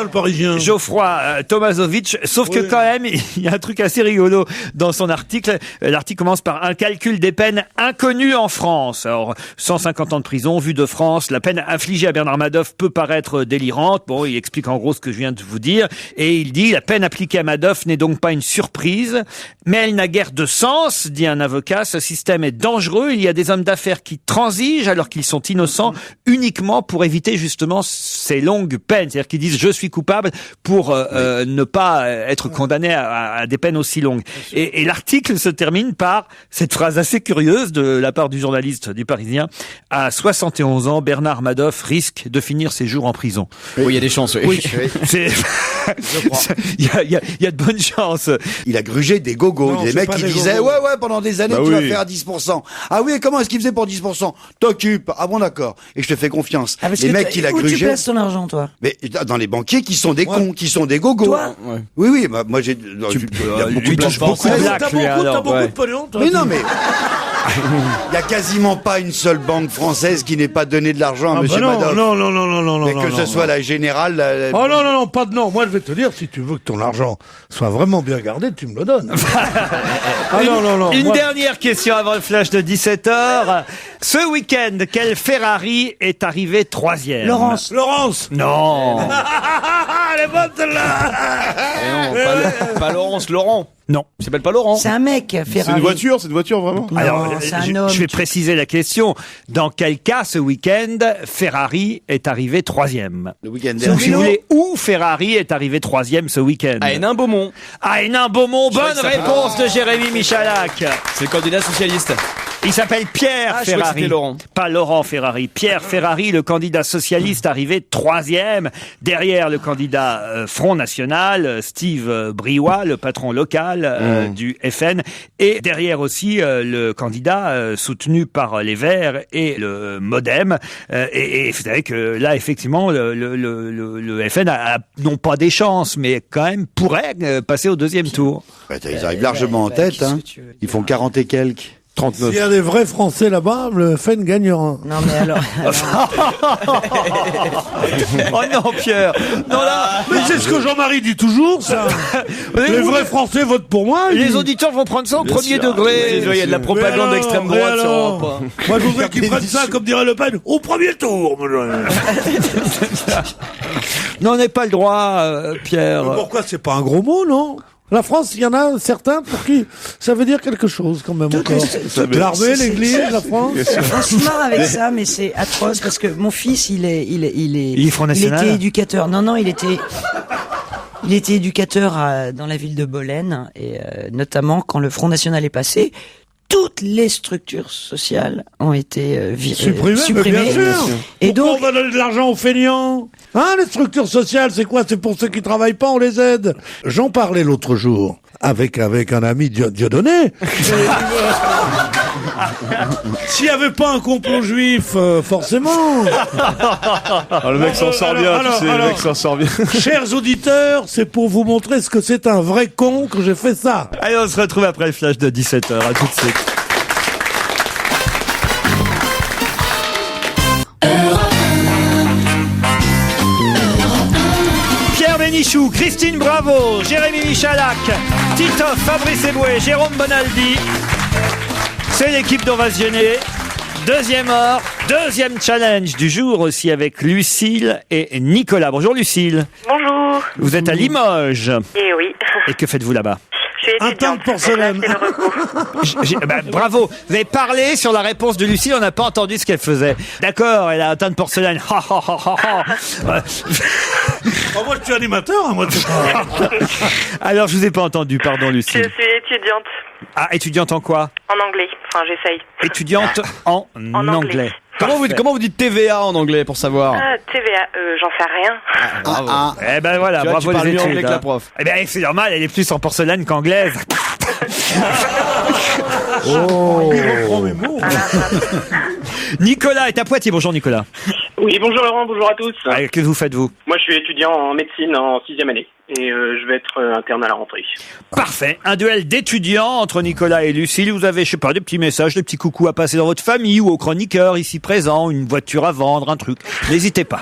Geoffroy Tomasovic, sauf que quand même il y a un truc assez rigolo dans son article. L'article commence par un calcul des peines inconnues en France. Alors 150 ans de prison, vue de France, la peine infligée à Bernard Madoff peut paraître délirante. Bon, il explique en gros ce que je viens de vous dire et il dit la peine appliquée à Madoff n'est donc pas une surprise, mais elle n'a guère de sens, dit un avocat. Ce système est dangereux. Il y a des hommes d'affaires qui transigent alors qu'ils sont innocents uniquement pour éviter justement ces longues peines. C'est-à-dire qu'ils disent je suis coupable pour ne pas être condamné à des peines aussi longues. Et l'article se termine par cette phrase assez curieuse de la part du journaliste du Parisien. À 71 ans, Bernard Madoff risque de finir ses jours en prison. Oui, il y a des chances. Oui, c'est il y a de bonnes chances. Il a grugé des gogos, des mecs qui disaient ouais pendant des années tu vas faire 10%. Ah oui, et comment est-ce qu'il faisait pour 10%? T'occupes. Ah bon, d'accord. Et je te fais confiance. Les mecs qu'il a grugé. Où tu places ton argent, toi? Mais dans les banquiers qui sont des cons, qui sont des gogos. Toi? Oui, moi j'ai Lui touche beaucoup de blagues, T'as beaucoup de pognon, toi. Mais non, mais il n'y a quasiment pas une seule banque française qui n'ait pas donné de l'argent à Monsieur Madoff. Non. Mais que ce soit la Générale. Oh non, pas de non. Moi, je vais te dire, si tu veux que ton argent soit vraiment bien gardé, tu me le donnes. Une dernière question avant le flash de 17h. Ce week-end, quel Ferrari est arrivé 3e? Laurence. Non. Elle est bonne, celle-là. Non, pas Laurence, Laurent. Non. Il s'appelle pas Laurent. C'est un mec, Ferrari. C'est une voiture vraiment? Non, Alors, c'est un homme. je vais préciser la question. Dans quel cas, ce week-end, Ferrari est arrivé 3e? Le week-end Donc, si vous voulez, où Ferrari est arrivé 3e ce week-end? À Hénin-Beaumont. À Hénin-Beaumont. Bonne réponse de Jérémy Michalak. C'est le candidat socialiste. Il s'appelle Pierre je crois que Ferrari. c'était Laurent. Pas Laurent Ferrari. Pierre Ferrari, le candidat socialiste arrivé 3e. Derrière le candidat Front National, Steve Briouat, le patron local du FN. Et derrière aussi le candidat soutenu par les Verts et le Modem. Et vous savez que là, effectivement, le FN a non pas des chances, mais quand même pourrait passer au deuxième tour. Ils arrivent largement en tête. Ils font 40 et quelques. 39. S'il y a des vrais Français là-bas, le FN gagnera. Non, mais alors... Oh non, Pierre. Non, là. Mais c'est ce que Jean-Marie dit toujours, ça. Les vrais Français votent pour moi. Les auditeurs vont prendre ça au premier degré. Il y a de la propagande d'extrême droite sur Europe. Moi, je voudrais qu'ils prennent ça, comme dirait Le Pen, au premier tour. Non, on n'a pas le droit, Pierre. Mais pourquoi c'est pas un gros mot, non? La France, il y en a certains pour qui ça veut dire quelque chose quand même encore. L'armée, l'église, la France. On se marre avec ça, mais c'est atroce parce que mon fils, il était éducateur. Non, il était éducateur dans la ville de Bolène et notamment quand le Front National est passé. Toutes les structures sociales ont été supprimées. Bien sûr. Et pourquoi donc, on va donner de l'argent aux feignants? Les structures sociales, c'est quoi? C'est pour ceux qui travaillent pas, on les aide. J'en parlais l'autre jour avec un ami Dieudonné. S'il n'y avait pas un complot juif, forcément. Le mec s'en sort bien, le mec s'en sort bien. Chers auditeurs, c'est pour vous montrer ce que c'est un vrai con que j'ai fait ça. Allez, on se retrouve après le flash de 17h. À tout de suite. Pierre Bénichou, Christine Bravo, Jérémy Michalak, Titoff, Fabrice Eboué, Jérôme Bonaldi. C'est l'équipe d'On va se gêner. Deuxième heure, deuxième challenge du jour aussi avec Lucille et Nicolas. Bonjour Lucille. Bonjour. Vous êtes à Limoges. Eh oui. Et que faites-vous là-bas? Je suis étudiante. Un teint de porcelaine. Bravo. Vous avez parlé sur la réponse de Lucille, on n'a pas entendu ce qu'elle faisait. D'accord, elle a un teint de porcelaine. Moi, je suis animateur. Moi, Alors, je vous ai pas entendu, pardon Lucille. Je suis étudiante. Ah, étudiante en quoi? En anglais. Enfin, j'essaye. Étudiante en anglais. Comment vous dites TVA en anglais pour savoir? TVA, j'en sais rien. Eh ben voilà, tu vois, bravo tu parles les mieux études. anglais que la prof. Eh ben c'est normal, elle est plus en porcelaine qu'anglaise. Nicolas est à Poitiers. Bonjour Nicolas. Oui, bonjour Laurent, bonjour à tous. Que vous faites-vous? Moi, je suis étudiant en médecine en 6e année et je vais être interne à la rentrée. Parfait. Un duel d'étudiants entre Nicolas et Lucille. Vous avez, je sais pas, des petits messages, des petits coucous à passer dans votre famille ou aux chroniqueurs ici présents, une voiture à vendre, un truc. N'hésitez pas.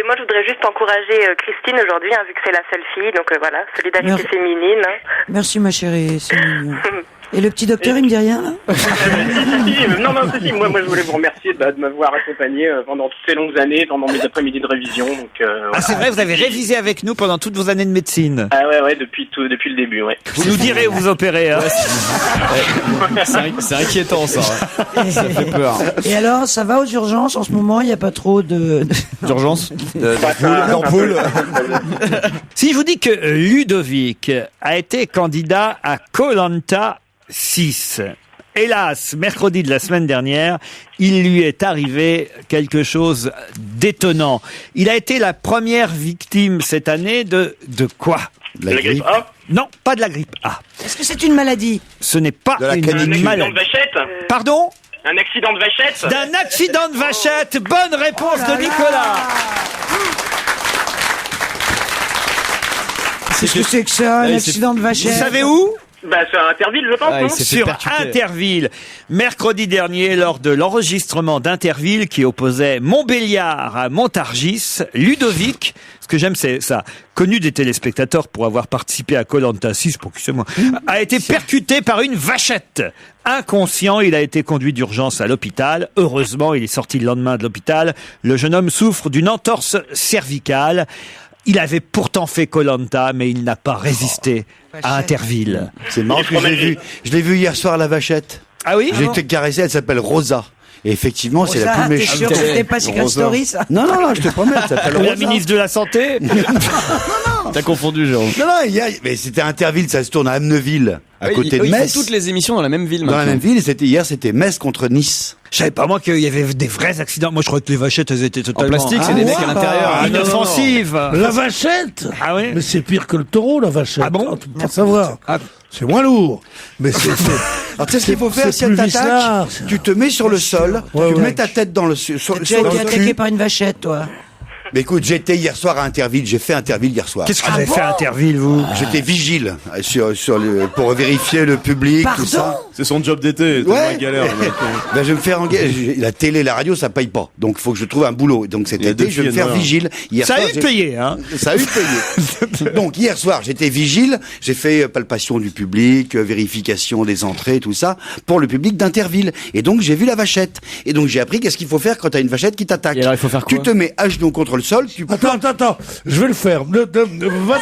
Moi, je voudrais juste encourager Christine aujourd'hui, vu que c'est la seule fille. Donc voilà, solidarité féminine. Merci ma chérie, c'est mignon. Et le petit docteur, il me dit rien, là? Si. Moi, je voulais vous remercier de m'avoir accompagné pendant toutes ces longues années, pendant mes après-midi de révision. Donc, Ah, c'est vrai, vous avez révisé avec nous pendant toutes vos années de médecine. Ah ouais, depuis le début, ouais. Vous nous direz où vous opérez, hein. C'est inquiétant, ça. Ça fait peur. Et alors, ça va aux urgences en ce moment? Il n'y a pas trop d'urgence? D'ampoule. Si je vous dis que Ludovic a été candidat à Koh-Lanta 6, hélas, mercredi de la semaine dernière, il lui est arrivé quelque chose d'étonnant. Il a été la première victime cette année de quoi? La grippe A? Non, pas de la grippe A. Est-ce que c'est une maladie? Ce n'est pas une maladie. Un accident de vachette? Pardon? Un accident de vachette? D'un accident de vachette. Bonne réponse de Nicolas. Qu'est-ce que c'est que ça, un accident de vachette? Vous savez où? Sur Interville, je pense, non? Sur Interville. Mercredi dernier, lors de l'enregistrement d'Interville qui opposait Montbéliard à Montargis, Ludovic, ce que j'aime c'est ça, connu des téléspectateurs pour avoir participé à Koh-Lanta 6, pour qui c'est moi, a été percuté par une vachette. Inconscient, il a été conduit d'urgence à l'hôpital. Heureusement, il est sorti le lendemain de l'hôpital. Le jeune homme souffre d'une entorse cervicale. Il avait pourtant fait Koh-Lanta, mais il n'a pas résisté à Interville. C'est marrant que je l'ai vu hier soir à la vachette. Ah oui? J'ai été caressé, elle s'appelle Rosa. Et effectivement, c'est la plus méchante. T'es sûr que c'était pas Secret Story, ça? Non, je te promets, ça s'appelle Rosa. La ministre de la Santé? T'as confondu, Jérôme. Non, mais c'était Interville, ça se tourne à Amneville, à côté de Ils Metz. font toutes les émissions dans la même ville, Dans la même ville, et hier, c'était Metz contre Nice. Je savais pas, moi, qu'il y avait des vrais accidents. Moi, je croyais que les vachettes, elles étaient totalement... En plastique, c'est des mecs à l'intérieur. Inoffensives. La vachette? Ah oui? Mais c'est pire que le taureau, la vachette. Ah bon? Tu peux pas savoir. C'est moins lourd. Mais c'est... Alors, tu sais ce qu'il faut faire si elle t'attaque? Tu te mets sur le sol, tu mets ta tête dans le... Tu as été attaqué par une vachette, toi? Mais écoute, j'étais hier soir à Interville, j'ai fait Interville hier soir. Qu'est-ce que vous avez fait à Interville, vous? J'étais vigile pour vérifier le public, tout ça. C'est son job d'été, ouais. Galère. Ben, je vais me faire la télé, la radio, ça paye pas. Donc il faut que je trouve un boulot. Donc cet été, je vais me faire vigile. Hier ça soir, a eu payé, hein? Ça a eu payé. Donc hier soir, j'étais vigile, j'ai fait palpation du public, vérification des entrées, tout ça, pour le public d'Interville. Et donc j'ai vu la vachette. Et donc j'ai appris qu'est-ce qu'il faut faire quand t'as une vachette qui t'attaque. Et alors il faut faire quoi? Tu te mets à genoux contre le sol, Attends, je vais le faire. Va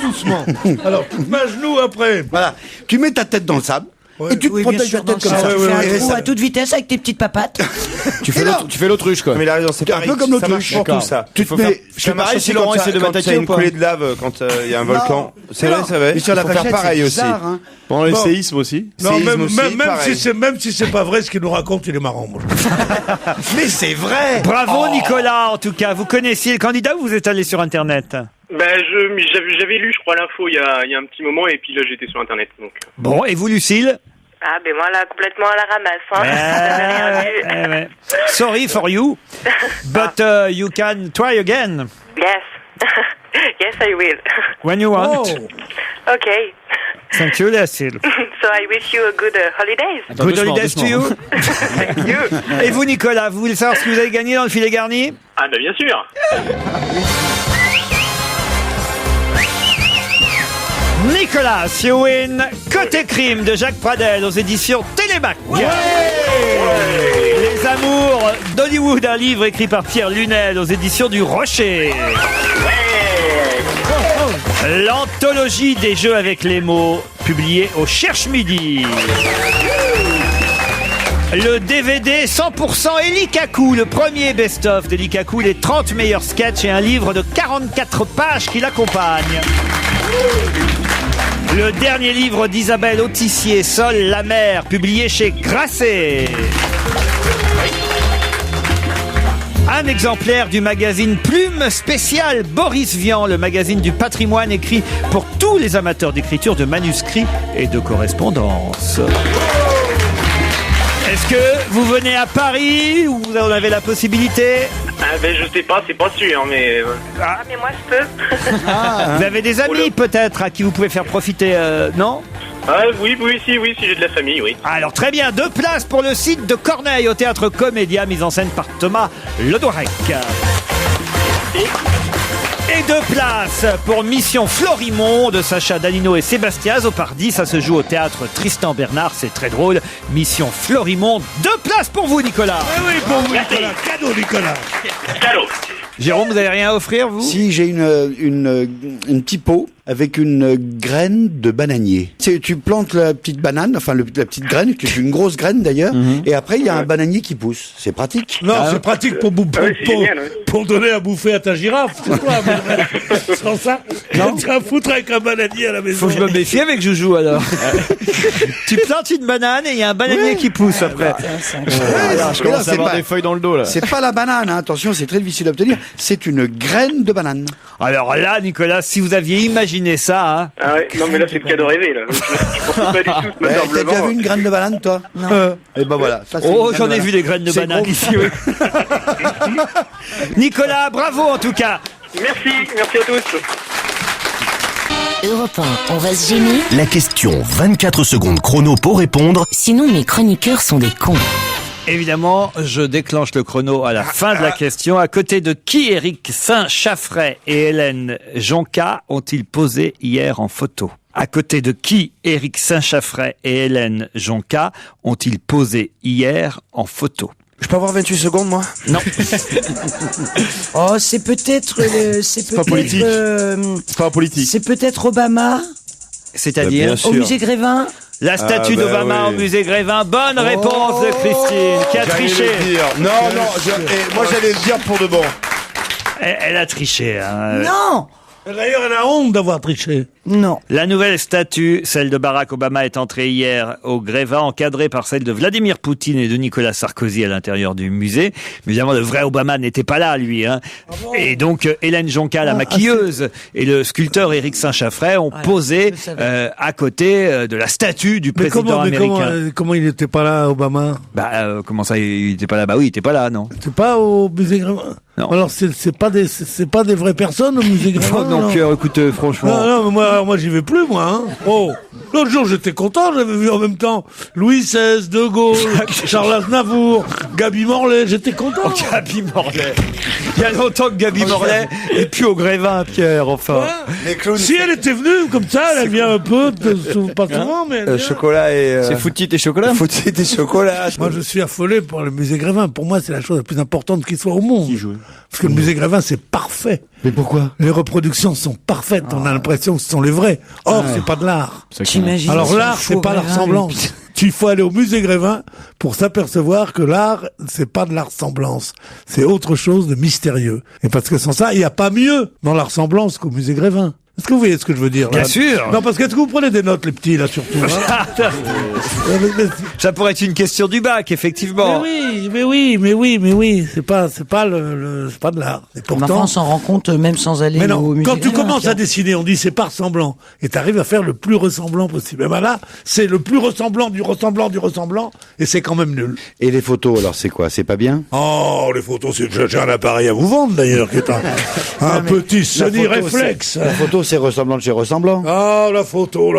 doucement. Alors, tu te mets à genoux après. Voilà. Tu mets ta tête dans le sable. Ouais. Et tu te protèges la tête comme ça. Tu fais un trou à toute vitesse avec tes petites papates. Tu fais l'autruche, quoi. Mais il a raison, c'est un peu comme ça marche pour tout ça. Tu te mets, Ça marche si Laurent essaie de m'attaquer une coulée de lave quand il y a un volcan. C'est vrai, ça va. Mais sur la faut faire vachette, pareil c'est aussi. bizarre, hein. Pendant les séismes aussi. Non, Séisme même si c'est pas vrai, ce qu'il nous raconte, il est marrant, moi. Mais c'est vrai. Bravo, Nicolas, en tout cas. Vous connaissiez le candidat ou vous êtes allé sur Internet? J'avais lu, je crois, l'info il y a un petit moment, et puis là, j'étais sur Internet, donc. Bon, et vous, Lucille? Ah, ben moi, là, complètement à la ramasse, hein. J'avais rien vu. Sorry for you, but you can try again. Yes. Yes, I will. When you want. Okay. Thank you, Lucille. So I wish you a good holidays. Good holidays to you. Thank you. Et vous, Nicolas, vous voulez savoir ce que vous avez gagné dans le filet garni? Ah, ben bien sûr. Nicolas, you win Côté crime de Jacques Pradel aux éditions Télémac. Les amours d'Hollywood, un livre écrit par Pierre Lunel aux éditions du Rocher. L'anthologie des jeux avec les mots, publié au Cherche Midi. Le DVD 100% Elikaku, le premier best-of d'Elikaku, les 30 meilleurs sketchs et un livre de 44 pages qui l'accompagne. Le dernier livre d'Isabelle Autissier, Sol la mer, publié chez Grasset. Un exemplaire du magazine Plume spécial Boris Vian, le magazine du patrimoine écrit pour tous les amateurs d'écriture de manuscrits et de correspondance. Est-ce que vous venez à Paris ou vous en avez la possibilité? Ah ben je sais pas, c'est pas sûr, mais... Ah, mais moi, je peux. Vous avez des amis peut-être à qui vous pouvez faire profiter, non? Ah oui, si j'ai de la famille, oui. Alors très bien, 2 places pour le site de Corneille au Théâtre Comédia, mise en scène par Thomas Ledouarec. Et 2 places pour Mission Florimond de Sacha Danino et Sébastien Zopardi. Ça se joue au théâtre Tristan Bernard. C'est très drôle. Mission Florimond. 2 places pour vous, Nicolas. Oui, pour vous, Nicolas. Cadeau, Nicolas. Cadeau. Jérôme, vous n'avez rien à offrir, vous? Si, j'ai une petite pot avec une graine de bananier. Tu plantes la petite banane, enfin la petite graine, qui est une grosse graine d'ailleurs, et après il y a un bananier qui pousse. C'est pratique. Non, c'est pratique pour donner à bouffer à ta girafe. C'est toi, sans ça, tu vas foutre avec un bananier à la maison. Faut que je me méfie avec Joujou alors. Tu plantes une banane et il y a un bananier qui pousse après. Je commence à avoir des feuilles dans le dos là. C'est pas la banane, hein. Attention, c'est très difficile à obtenir. C'est une graine de banane. Alors là, Nicolas, si vous aviez imaginé ça, hein. Ah ouais, non mais là c'est le cadeau rêvé là. Je pensais pas du tout ce matin T'as déjà vu une graine de banane, toi? Non. Et ben voilà. Ça, Oh, j'en ai vu des graines de banane ici, oui. Nicolas, bravo en tout cas. Merci à tous. Europe 1, on va se gêner. La question 24 secondes chrono pour répondre. Sinon, mes chroniqueurs sont des cons. Évidemment, je déclenche le chrono à la fin de la question. À côté de qui Éric Saint-Chaffray et Hélène Jonca ont-ils posé hier en photo? À côté de qui Éric Saint-Chaffray et Hélène Jonca ont-ils posé hier en photo? Je peux avoir 28 secondes, moi? Non. Oh, c'est peut-être... c'est pas politique. C'est pas politique. C'est peut-être Obama, C'est-à-dire au musée Grévin. la statue bah d'Obama oui. au musée Grévin. Bonne réponse de Christine, qui a J'allais triché. le dire. Non, moi j'allais le dire pour de bon. Elle a triché. Hein. Non. D'ailleurs, elle a honte d'avoir triché. Non. La nouvelle statue, celle de Barack Obama, est entrée hier au Grévin, encadrée par celle de Vladimir Poutine et de Nicolas Sarkozy à l'intérieur du musée. Mais évidemment, le vrai Obama n'était pas là, lui. Hein. Et donc, Hélène Jonca, la maquilleuse, et le sculpteur Éric Saint-Chaffray ont posé à côté de la statue du président américain. Comment il n'était pas là, Obama? Comment ça, il était pas là? Bah oui, il était pas là, non. C'est pas au musée Grévin? Non. Alors, c'est pas des vraies personnes au musée Grévin? Donc, écoute, franchement... Non, mais moi j'y vais plus, moi. Hein. Oh, l'autre jour j'étais content, j'avais vu en même temps Louis XVI, De Gaulle, Charles Aznavour, Gaby Morlet, j'étais content. Oh, Gaby Morlet. Il y a longtemps que Gaby Morlet et puis au Grévin, Pierre, enfin. Si elle était venue comme ça, elle vient un peu, pas souvent, mais elle vient. Chocolat et... C'est Foutit et chocolat. Foutit et chocolat. Moi je suis affolé pour le musée Grévin. Pour moi c'est la chose la plus importante qui soit au monde. Parce que le musée Grévin c'est parfait. Mais pourquoi? Les reproductions sont parfaites, on a l'impression que ce sont les vrais. Or, c'est pas de l'art. T'imagines? Alors l'art, c'est pas la ressemblance. Il faut aller au musée Grévin pour s'apercevoir que l'art, c'est pas de la ressemblance. C'est autre chose de mystérieux. Et parce que sans ça, il n'y a pas mieux dans la ressemblance qu'au musée Grévin. Est-ce que vous voyez ce que je veux dire, là? Bien sûr. Non, parce que est-ce que vous prenez des notes, les petits, là, surtout, hein? Ça pourrait être une question du bac, effectivement. Mais oui. C'est pas de l'art. Et pourtant, Enfin, on s'en rend compte même sans aller mais non, au musée quand tu Grévin, commences Pierre. à dessiner, on dit c'est pas ressemblant. Et t'arrives à faire le plus ressemblant possible. Et ben là, c'est le plus ressemblant du ressemblant du ressemblant. Et c'est quand même nul. Et les photos, alors c'est quoi? C'est pas bien? Oh, les photos, j'ai un appareil à vous vendre d'ailleurs, qui est un petit Sony Reflex. La photo, c'est ressemblant de chez ressemblant. Ah, la photo,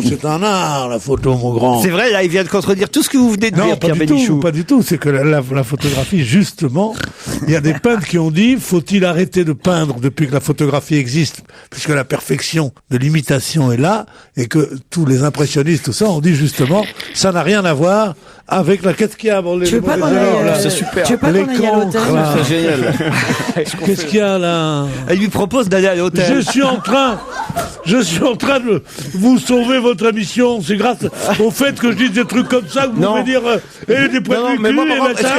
c'est un art, la photo, mon grand. C'est vrai, là, il vient de contredire tout ce que vous venez de dire, Pierre Bénichou. Pas du tout. C'est que la photographie, justement, il y a des peintres qui ont dit, faut-il arrêter de peindre depuis que la photographie existe, puisque la perfection de l'imitation est là, et que tous les impressionnistes, tout ça, ont dit justement, ça n'a rien à voir avec la quête qu'il y a. Bon, Tu veux pas qu'on aille, C'est super. Tu veux pas qu'on aille à l'hôtel? C'est génial. Qu'est-ce qu'il y a là? Elle lui propose d'aller à l'hôtel. Je suis en train de vous sauver votre émission. C'est grâce au fait que je dise des trucs comme ça que vous pouvez dire des points de mais cul, moi, et par contre, machin,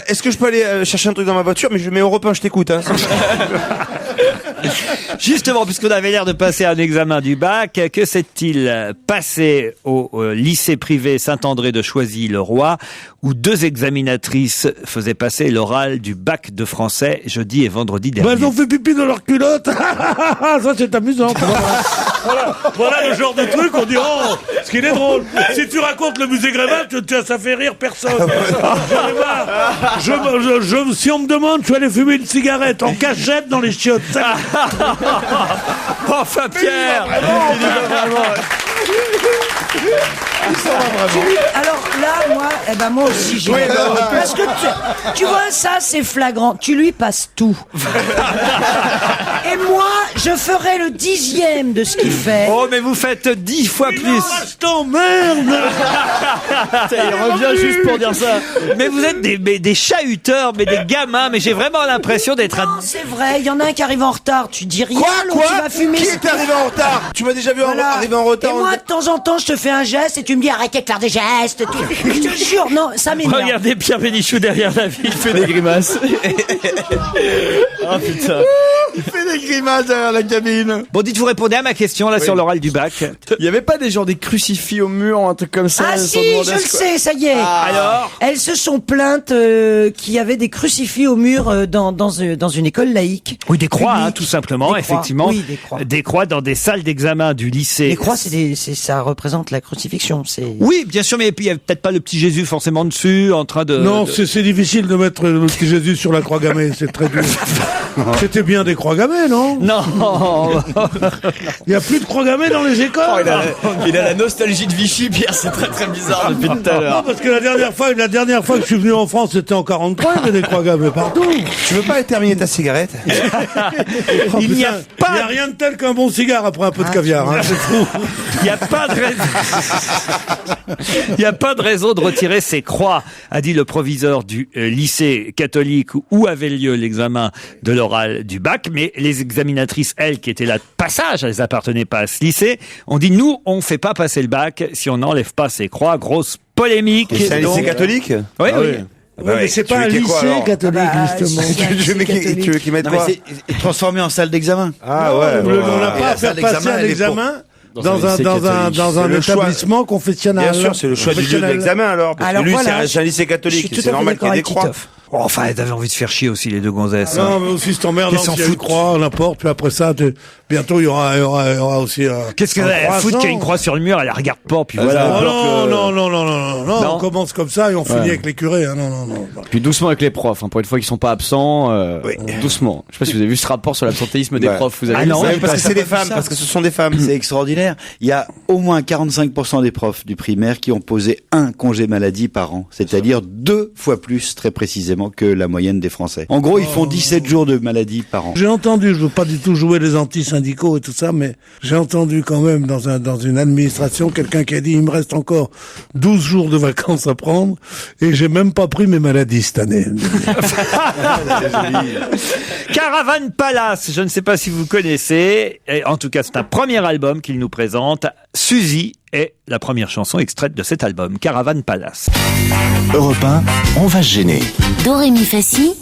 est-ce que je peux aller chercher un truc dans ma voiture, mais je mets Europe 1, je t'écoute, hein. Justement, puisqu'on avait l'air de passer un examen du bac, que s'est-il passé au lycée privé Saint-André de Choisy-le-Roi, où 2 examinatrices faisaient passer l'oral du bac de français jeudi et vendredi dernier? Elles ont fait pipi dans leur culotte. Ça, c'est amusant. Voilà le genre de truc, on dit, oh, ce qui est drôle. Si tu racontes le musée Grévin, ça fait rire personne. Si on me demande, je suis allé fumer une cigarette en cachette dans les chiottes. Enfin, Pierre! Alors là, moi aussi, j'ai. Parce que tu vois, ça, c'est flagrant. Tu lui passes tout. Et moi, je ferai le 10e de ce qu'il fait. Oh, mais vous faites 10 fois plus. Je t'emmerde. Il revient juste pour dire ça. Mais vous êtes des chahuteurs, mais des gamins, mais j'ai vraiment l'impression d'être Non, c'est vrai, il y en a un qui arrive en retard. Tu dis rien, l'autre, tu vas fumer. Qui est arrivé en retard? Tu m'as déjà vu arriver en retard? Et moi, de temps en temps, je te fais un geste et tu me dis arrêtez de faire des gestes. Je te jure, non, ça m'énerve. Regardez Pierre Bénichou derrière la vitre. Il fait des grimaces. Oh putain. Il fait des grimaces derrière la cabine. Bon, dites, vous répondez à ma question, là, sur l'oral du bac. Il y avait pas des gens des crucifix au mur, un truc comme ça? Ah si, je le sais, ça y est. Alors? Elles se sont plaintes qu'il y avait des crucifix au mur dans une école laïque. Oui, des croix, publique. tout simplement, Des croix. effectivement. Oui, des croix. Des croix dans des salles d'examen du lycée. Les croix, ça représente la crucifixion. Oui, bien sûr, mais puis il y a peut-être pas le petit Jésus forcément dessus, en train de... Non, c'est difficile de mettre le petit Jésus sur la croix gammée, c'est très dur. C'était bien des croix gammées, non? Non. Il y a plus de croix gammées dans les écoles. Oh, il a la nostalgie de Vichy, Pierre, c'est très très bizarre depuis tout à l'heure. Non, parce que la dernière fois que je suis venu en France, c'était en 43, il y avait des croix gammées partout. Tu veux pas terminer ta cigarette? Il n'y a pas... Il n'y a rien de tel qu'un bon cigare après un peu de caviar, hein, c'est fou. Il n'y a pas de raison. Il n'y a pas de raison de retirer ces croix, a dit le proviseur du lycée catholique où avait lieu l'examen de l'oral du bac. Mais les examinatrices, elles, qui étaient là de passage, elles appartenaient pas à ce lycée, ont dit nous, on fait pas passer le bac si on n'enlève pas ces croix. Grosse polémique. C'est un lycée catholique? Oui, oui. Oui, mais c'est pas un lycée catholique, justement. Tu veux qu'ils mettent quoi? C'est transformé en salle d'examen. Ah ouais. On n'a pas à faire passer un examen dans un établissement confessionnel. Bien sûr, c'est le choix du lieu de l'examen alors. Parce que lui, c'est un lycée catholique. C'est normal qu'il y ait des croix. Oh, enfin, elles avaient envie de faire chier aussi, les deux gonzesses. Non, mais aussi, c'est emmerdant s'il y a une croix, n'importe, puis après ça, bientôt, il y aura aussi qu'est-ce qu'elle a foutre qu'il y a une croix sur le mur, elle la regarde pas, puis voilà. Non, on commence comme ça et on finit avec les curés, hein, non. Puis doucement avec les profs, hein, pour une fois qu'ils sont pas absents, doucement. Je sais pas si vous avez vu ce rapport sur l'absentéisme des profs, vous avez vu non, ça? parce que c'est des femmes, parce que ce sont des femmes. C'est extraordinaire. Il y a au moins 45% des profs du primaire qui ont posé un congé maladie par an. C'est-à-dire 2 fois plus, très précisément, que la moyenne des Français. En gros, ils font 17 jours de maladie par an. J'ai entendu, je veux pas du tout jouer les anti-syndicaux et tout ça, mais j'ai entendu quand même dans une administration quelqu'un qui a dit il me reste encore 12 jours de vacances à prendre et j'ai même pas pris mes maladies cette année. Caravan Palace, je ne sais pas si vous connaissez, et en tout cas c'est un premier album qu'il nous présente. Suzy est la première chanson extraite de cet album, Caravan Palace. Europe 1, on va se gêner. Do, ré, mi, fa, si,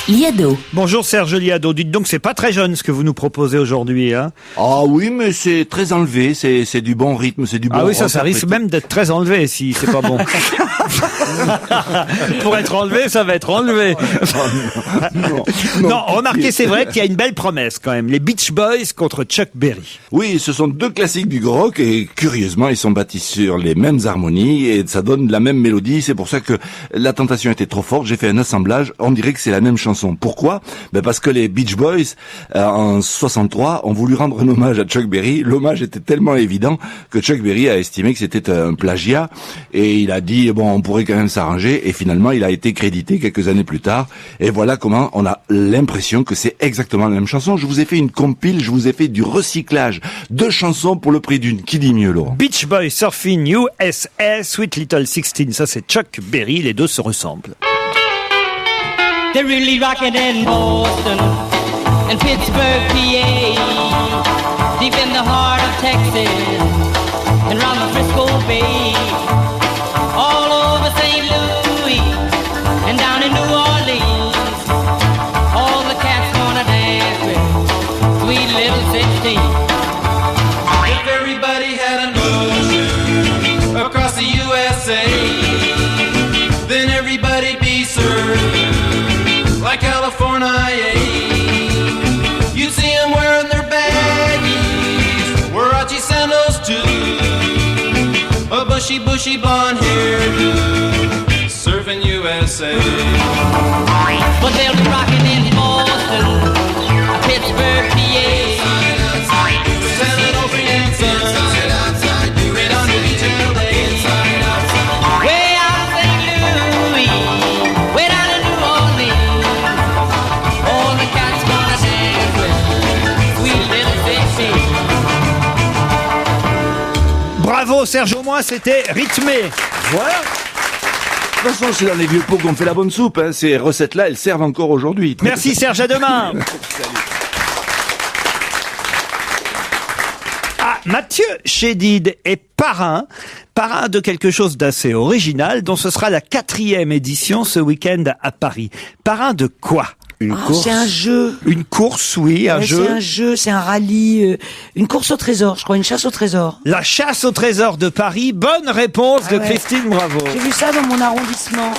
Liado. Bonjour Serge Liado, dites donc c'est pas très jeune ce que vous nous proposez aujourd'hui, hein? Ah oui, mais c'est très enlevé, c'est du bon rythme, c'est du bon. Ah oui, ça risque même d'être très enlevé si c'est pas bon. Pour être enlevé, ça va être enlevé. Non, remarquez, c'est vrai qu'il y a une belle promesse quand même. Les Beach Boys contre Chuck Berry. Oui, ce sont deux classiques du rock et curieusement, ils sont bâtis sur les mêmes harmonies et ça donne la même mélodie. C'est pour ça que la tentation était trop forte. J'ai fait un assemblage. On dirait que c'est la même chanson. Pourquoi? Parce que les Beach Boys, en 63, ont voulu rendre un hommage à Chuck Berry. L'hommage était tellement évident que Chuck Berry a estimé que c'était un plagiat et il a dit, bon, on pourrait quand même s'arranger et finalement, il a été crédité quelques années plus tard. Et voilà comment on a l'impression que c'est exactement la même chanson. Je vous ai fait une compile, je vous ai fait du recyclage de chansons pour le prix d'une. Qui dit mieux, Laurent? Beach Boys Surfing USA, Sweet Little 16, ça c'est Chuck Berry, les deux se ressemblent. They're really rocking in Boston and Pittsburgh, PA, deep in the heart of Texas and round the Frisco Bay, all over St. Louis and down in New Orleans. All the cats wanna dance with sweet little 16. If everybody had an ocean across the USA, then everybody'd be served like California. You'd see them wearing their baggies, Warachi sandals too, a bushy blonde hairdo, surfing USA. But they'll be rocking in Boston, Pittsburgh, PA, San Antonio, right on the beach in LA. Serge, au moins c'était rythmé. Voilà. De toute façon, c'est dans les vieux pots qu'on fait la bonne soupe. Hein. Ces recettes-là, elles servent encore aujourd'hui. Merci Serge, à demain. Ah, Mathieu Chédid est parrain de quelque chose d'assez original, dont ce sera la 4e édition ce week-end à Paris. Parrain de quoi? Une course. C'est un jeu. Une course, oui, un jeu. C'est un jeu, c'est un rallye, une course au trésor, je crois, une chasse au trésor. La chasse au trésor de Paris, bonne réponse de Christine Bravo. J'ai vu ça dans mon arrondissement.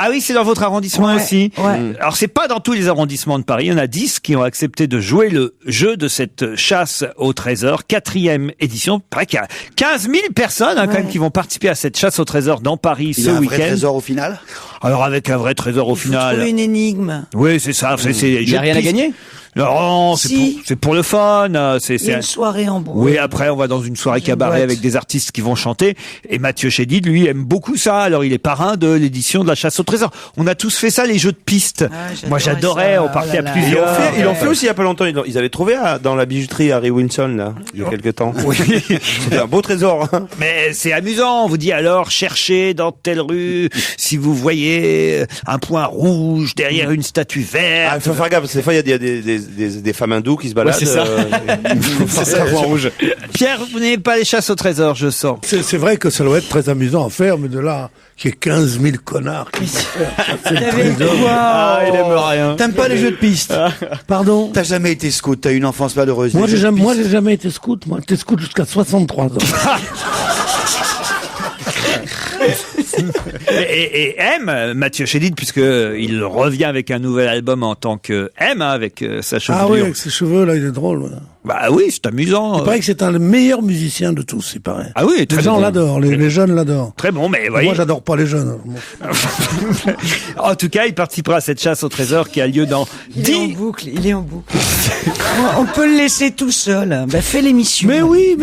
Ah oui, c'est dans votre arrondissement aussi. Ouais. Alors c'est pas dans tous les arrondissements de Paris. Il y en a 10 qui ont accepté de jouer le jeu de cette chasse au trésor, 4e édition. Il paraît qu'il y a 15 000 personnes quand même qui vont participer à cette chasse au trésor dans Paris ce week-end. Il y a un vrai trésor au final? Alors avec un vrai trésor au final. Trouver une énigme. Oui, c'est ça. Il n'y a rien à gagner? Non, Si. c'est pour le fun. Il y a une soirée en bois. Oui, après, on va dans une soirée cabaret avec des artistes qui vont chanter. Et Mathieu Chédid, lui, aime beaucoup ça. Alors, il est parrain de l'édition de la chasse au trésor. On a tous fait ça, les jeux de piste. Moi, j'adorais. On partait à plusieurs. Ils l'ont fait aussi il y a pas longtemps. Ils avaient trouvé dans la bijouterie Harry Wilson, là, il y a quelques temps. Oui. C'était un beau trésor. Hein. Mais c'est amusant. On vous dit alors, cherchez dans telle rue si vous voyez un point rouge derrière une statue verte. Ah, il faut faire gaffe, parce que des fois, il y a des femmes hindoues qui se baladent. Ouais, c'est ça. C'est ça, point rouge. Pierre, vous n'aimez pas les chasses au trésor, je sens. C'est vrai que ça doit être très amusant à faire, mais de là, qu'il y ait 15 000 connards qui se Ah, il aime rien. T'aimes pas les jeux de piste? Pardon? T'as jamais été scout, t'as une enfance malheureuse. Moi, j'ai jamais été scout. Moi, j'étais scout jusqu'à 63 ans. et M, Mathieu Chédid, puisque il revient avec un nouvel album en tant que M, avec sa chevelure. Ah oui, avec ses cheveux, là, il est drôle. Voilà. Bah oui, c'est amusant. Il paraît que c'est un des meilleurs musiciens de tous, il paraît. Ah oui, très les gens bon. l'adorent, les jeunes l'adorent. Très bon, mais voyez. Moi, j'adore pas les jeunes. En tout cas, il participera à cette chasse au trésor qui a lieu dans Il est en boucle. On peut le laisser tout seul. Ben, fais l'émission. Mais oui,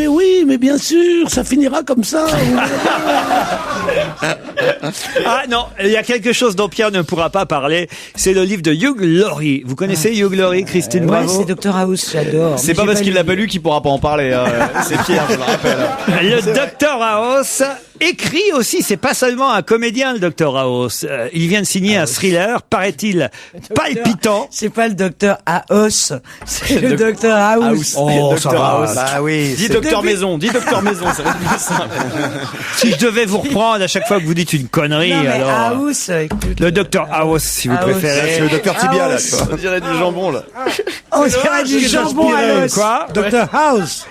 mais bien sûr, ça finira comme ça. Ah non, il y a quelque chose dont Pierre ne pourra pas parler, c'est le livre de Hugh Laurie. Vous connaissez Hugh Laurie, Christine Bravo? C'est Dr House, j'adore. C'est pas parce qu'il l'a pas lu qu'il pourra pas en parler. Hein. C'est Pierre, je le rappelle. Le Dr House écrit aussi, c'est pas seulement un comédien, le Dr House. Il vient de signer un thriller, paraît-il, palpitant. C'est pas le Dr House, c'est le Dr House. Oh, ça va. Bah oui. Dis Docteur Maison, ça va être plus simple. Si je devais vous reprendre à chaque fois que vous dites une connerie, Non, mais alors. House, écoute. Le Dr House, si vous House. préférez. C'est le docteur Tibia, là, tu vois. On dirait du jambon, là. On dirait du jambon à l'os. Quoi? Dr House.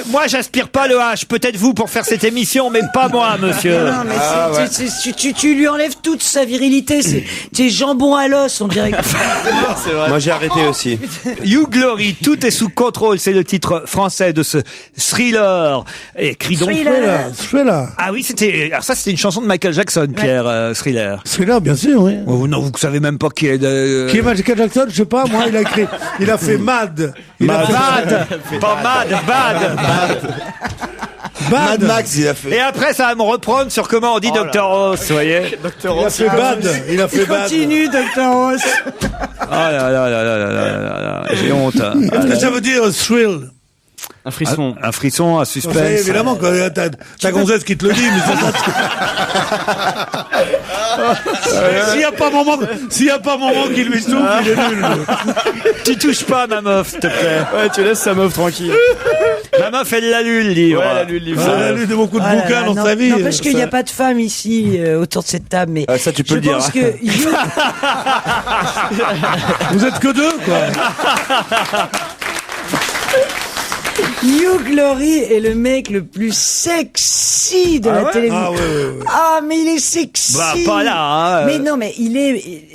Moi, j'aspire pas le H. Peut-être vous pour faire cette émission, mais pas moi, monsieur. Non, mais tu lui enlèves toute sa virilité. C'est jambon à l'os, on dirait. C'est vrai. Moi, j'ai arrêté aussi. You Glory, tout est sous contrôle. C'est le titre français de ce thriller. Écrit donc. Thriller. Ah oui, c'était une chanson de Michael Jackson, Pierre, Thriller. Thriller, bien sûr, oui. Oh, non, vous savez même pas qui est Qui est Michael Jackson, je sais pas, moi, il a fait Mad. Bad. Pas Bad. Mad Max, il a fait. Et après, ça va me reprendre sur comment on dit Dr House, vous voyez. Il a fait Bad. Continue, Dr House. Oh là là, j'ai honte. Qu'est-ce que ça veut dire, thrill? Un frisson. Un frisson, un suspense. Vous savez, évidemment, quand t'as gonzesse qui te le dit, mais c'est ça. S'il y a pas moment qu'il lui souffle, il est nul. Tu touches pas ma meuf, s'il te plaît. Ouais, tu laisses sa meuf tranquille. Ma meuf, elle l'a lu, le livre. Ouais, elle a lu le livre. Elle a lu beaucoup de bouquins dans sa vie. Non, parce qu'il n'y a pas de femmes ici autour de cette table, mais Ça, tu peux le dire. je pense que Vous êtes que deux, quoi. Hugh Laurie est le mec le plus sexy de la télévision. Ah, ouais. Ah, mais il est sexy. Bah, pas là, hein. Mais non, mais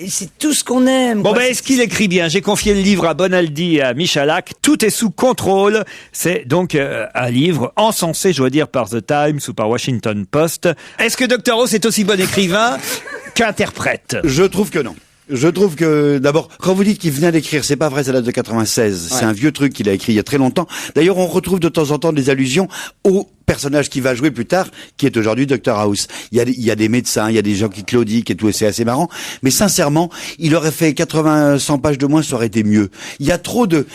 c'est tout ce qu'on aime. Bon, quoi. est-ce qu'il écrit bien? J'ai confié le livre à Bonaldi et à Michalak. Tout est sous contrôle. C'est donc un livre encensé, je dois dire, par The Times ou par Washington Post. Est-ce que Dr House est aussi bon écrivain qu'interprète? Je trouve que non. Je trouve que, d'abord, quand vous dites qu'il venait d'écrire, c'est pas vrai, ça date de 96. Ouais. C'est un vieux truc qu'il a écrit il y a très longtemps. D'ailleurs, on retrouve de temps en temps des allusions personnage qui va jouer plus tard, qui est aujourd'hui Dr House. Il y a des médecins, il y a des gens qui claudiquent et tout, et c'est assez marrant. Mais sincèrement, il aurait fait 100 pages de moins, ça aurait été mieux. Il y a trop de...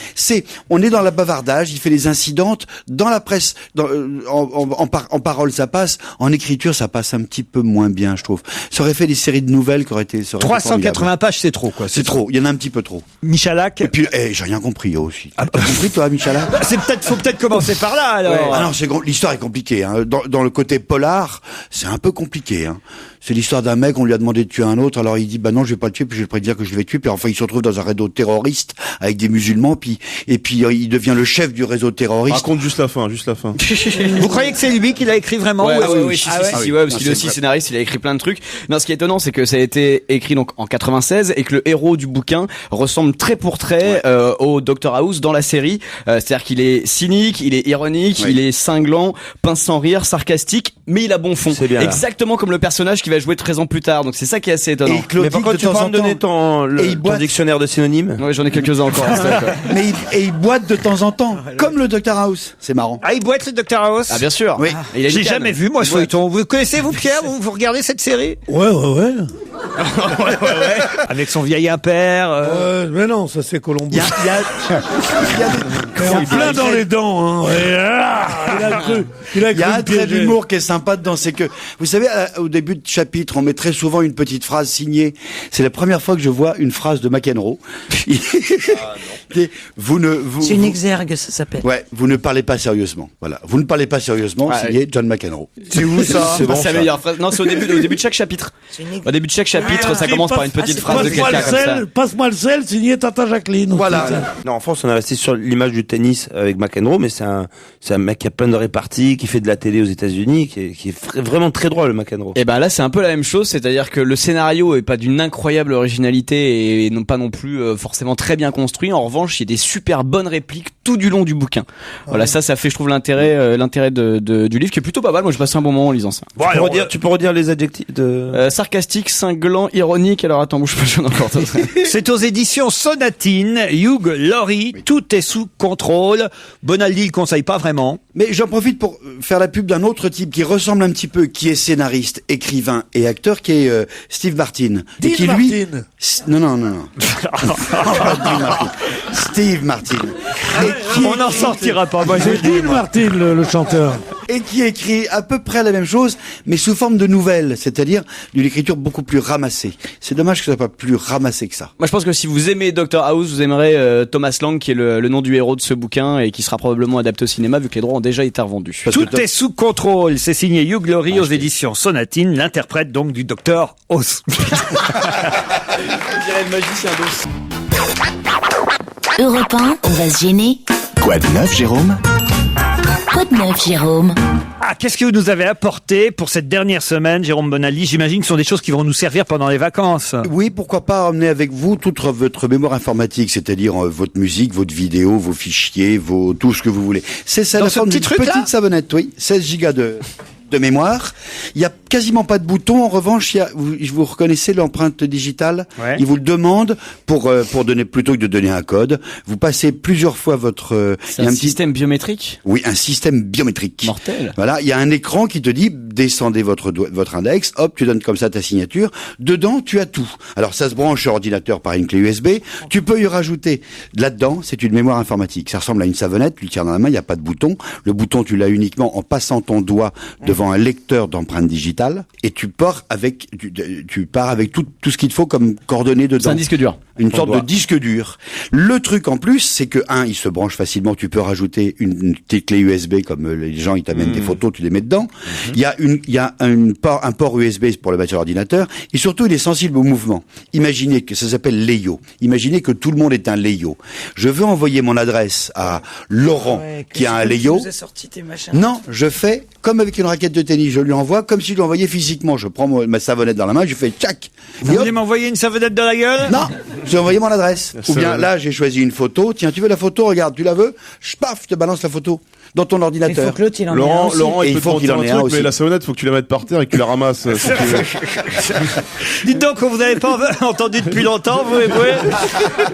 on est dans la bavardage, il fait les incidentes, dans la presse, en parole ça passe, en écriture ça passe un petit peu moins bien, je trouve. Ça aurait fait des séries de nouvelles qui auraient été... 380 pages, c'est trop, quoi. C'est trop, il y en a un petit peu trop. Michalak. Et puis, j'ai rien compris aussi. T'as compris, toi, Michalak? Faut peut-être commencer par là, alors. Ouais. Ah non, l'histoire est compliquée, hein. Dans le côté polar, c'est un peu compliqué, hein. C'est l'histoire d'un mec, on lui a demandé de tuer un autre, alors il dit, bah non, je vais pas le tuer, puis je vais prédire que je vais tuer, puis enfin, il se retrouve dans un réseau terroriste, avec des musulmans, et puis il devient le chef du réseau terroriste. Raconte juste la fin. Vous croyez que c'est lui qui l'a écrit vraiment? Oui, parce qu'il est aussi scénariste, il a écrit plein de trucs. Non, ce qui est étonnant, c'est que ça a été écrit donc en 96 et que le héros du bouquin ressemble trait pour trait au Dr House dans la série. C'est-à-dire qu'il est cynique, il est ironique, il est cinglant, pince sans rire, sarcastique, mais il a bon fond. C'est bien, exactement comme le personnage qui va jouer 13 ans plus tard. Donc c'est ça qui est assez étonnant. Mais par contre, tu peux me donner ton dictionnaire de synonymes? Oui, j'en ai quelques-uns encore. Mais il boite de temps en temps, comme le Dr House. C'est marrant. Ah, il boite le Dr House? Ah, bien sûr. Oui. J'ai jamais vu, moi, ce feuilleton. Vous connaissez, vous, Pierre? Vous regardez cette série? Ouais. Avec son vieil impère. Mais non, ça c'est Colombo. Il y a plein dans les dents, hein. Il y a un trait d'humour qui est sympa dedans, c'est que, vous savez, au début de chapitre, on met très souvent une petite phrase signée. C'est la première fois que je vois une phrase de McEnroe. C'est une exergue, ça s'appelle. Ouais, vous ne parlez pas sérieusement. Voilà. Vous ne parlez pas sérieusement, signé John McEnroe. C'est où ça? C'est bon, la meilleure phrase. Non, c'est au début de chaque chapitre. Au début de chaque chapitre, ça commence par une petite phrase de quelqu'un comme ça. Passe-moi le sel, signé Tata Jacqueline. Voilà. Non, en France, on est resté sur l'image du tennis avec McEnroe, mais c'est un mec qui a plein de réparties, qui fait de la télé aux États-Unis, qui est vraiment très drôle, le McEnroe. Et ben là, c'est un peu la même chose, c'est-à-dire que le scénario est pas d'une incroyable originalité et non pas non plus forcément très bien construit. En revanche, il y a des super bonnes répliques tout du long du bouquin. Voilà, ça fait, je trouve, l'intérêt du livre qui est plutôt pas mal. Moi, j'ai passé un bon moment en lisant ça. Bon, tu peux redire les adjectifs de... sarcastique, cinglant, ironique. Alors attends, bouge pas, je viens encore. C'est aux éditions Sonatine, Hugh Laurie, tout est sous contrôle. Bonaldi le conseille pas vraiment. Mais j'en profite pour faire la pub d'un autre type qui ressemble un petit peu, qui est scénariste, écrivain et acteur, qui est Steve Martin. Dean et qui Martin. Lui... Non. Steve Martin. On n'en sortira pas. Moi, C'est Dean Martin, le chanteur. Et qui écrit à peu près la même chose, mais sous forme de nouvelles, c'est-à-dire d'une écriture beaucoup plus ramassée. C'est dommage que ça soit pas plus ramassé que ça. Moi, je pense que si vous aimez Dr House, vous aimerez Thomas Lang, qui est le nom du héros de ce bouquin et qui sera probablement adapté au cinéma, vu que les droits ont déjà été revendus. Tout est sous contrôle. C'est signé Hugh Laurie aux éditions Sonatine, l'interprète donc du Dr House. On dirait le magicien d'os. Europe 1, on va se gêner. Quoi de neuf, Jérôme? Quoi de neuf, Jérôme? Ah, qu'est-ce que vous nous avez apporté pour cette dernière semaine, Jérôme Bonaldi? J'imagine que ce sont des choses qui vont nous servir pendant les vacances. Oui, pourquoi pas emmener avec vous toute votre mémoire informatique, c'est-à-dire votre musique, votre vidéo, vos fichiers, tout ce que vous voulez. C'est ça, la forme d'une petite savonnette, oui. 16 gigas de mémoire. Il y a quasiment pas de bouton. En revanche, vous reconnaissez l'empreinte digitale. Ouais. Il vous le demande pour donner, plutôt que de donner un code. Vous passez plusieurs fois votre... C'est un système biométrique? Oui, un système biométrique. Mortel. Voilà. Il y a un écran qui te dit, descendez votre index, hop, tu donnes comme ça ta signature. Dedans, tu as tout. Alors, ça se branche sur ordinateur par une clé USB. Tu peux y rajouter. Là-dedans, c'est une mémoire informatique. Ça ressemble à une savonnette. Tu le tiens dans la main, il n'y a pas de bouton. Le bouton, tu l'as uniquement en passant ton doigt devant un lecteur d'empreintes digitales et tu pars avec tout ce qu'il te faut comme coordonnées dedans. C'est un disque dur. Une sorte de disque dur. Le truc en plus, c'est que il se branche facilement. Tu peux rajouter une petite clé USB comme les gens ils t'amènent des photos, tu les mets dedans. Il y a un port USB pour le mettre sur l'ordinateur et surtout il est sensible au mouvement. Imaginez que ça s'appelle Léo. Imaginez que tout le monde est un Léo. Je veux envoyer mon adresse à Laurent qui a un Léo. Non, je fais comme avec une raquette de tennis. Je lui envoie comme si je lui envoyais physiquement. Je prends ma savonnette dans la main, je fais tchac. Vous voulez m'envoyer une savonnette dans la gueule? Non. J'ai envoyé mon adresse. Ou bien vrai. là, j'ai choisi une photo. Tiens, tu veux la photo? Regarde, tu la veux? Paf, je te balance la photo dans ton ordinateur. Il faut que l'autre, il en ait un Laurent, aussi. Laurent, Et il il peut faut te qu'il en mentir ait un un truc, mais aussi. la sonnette, faut que tu la mettes par terre et que tu la ramasses. si tu veux. Dites donc, vous n'avez pas entendu depuis longtemps, vous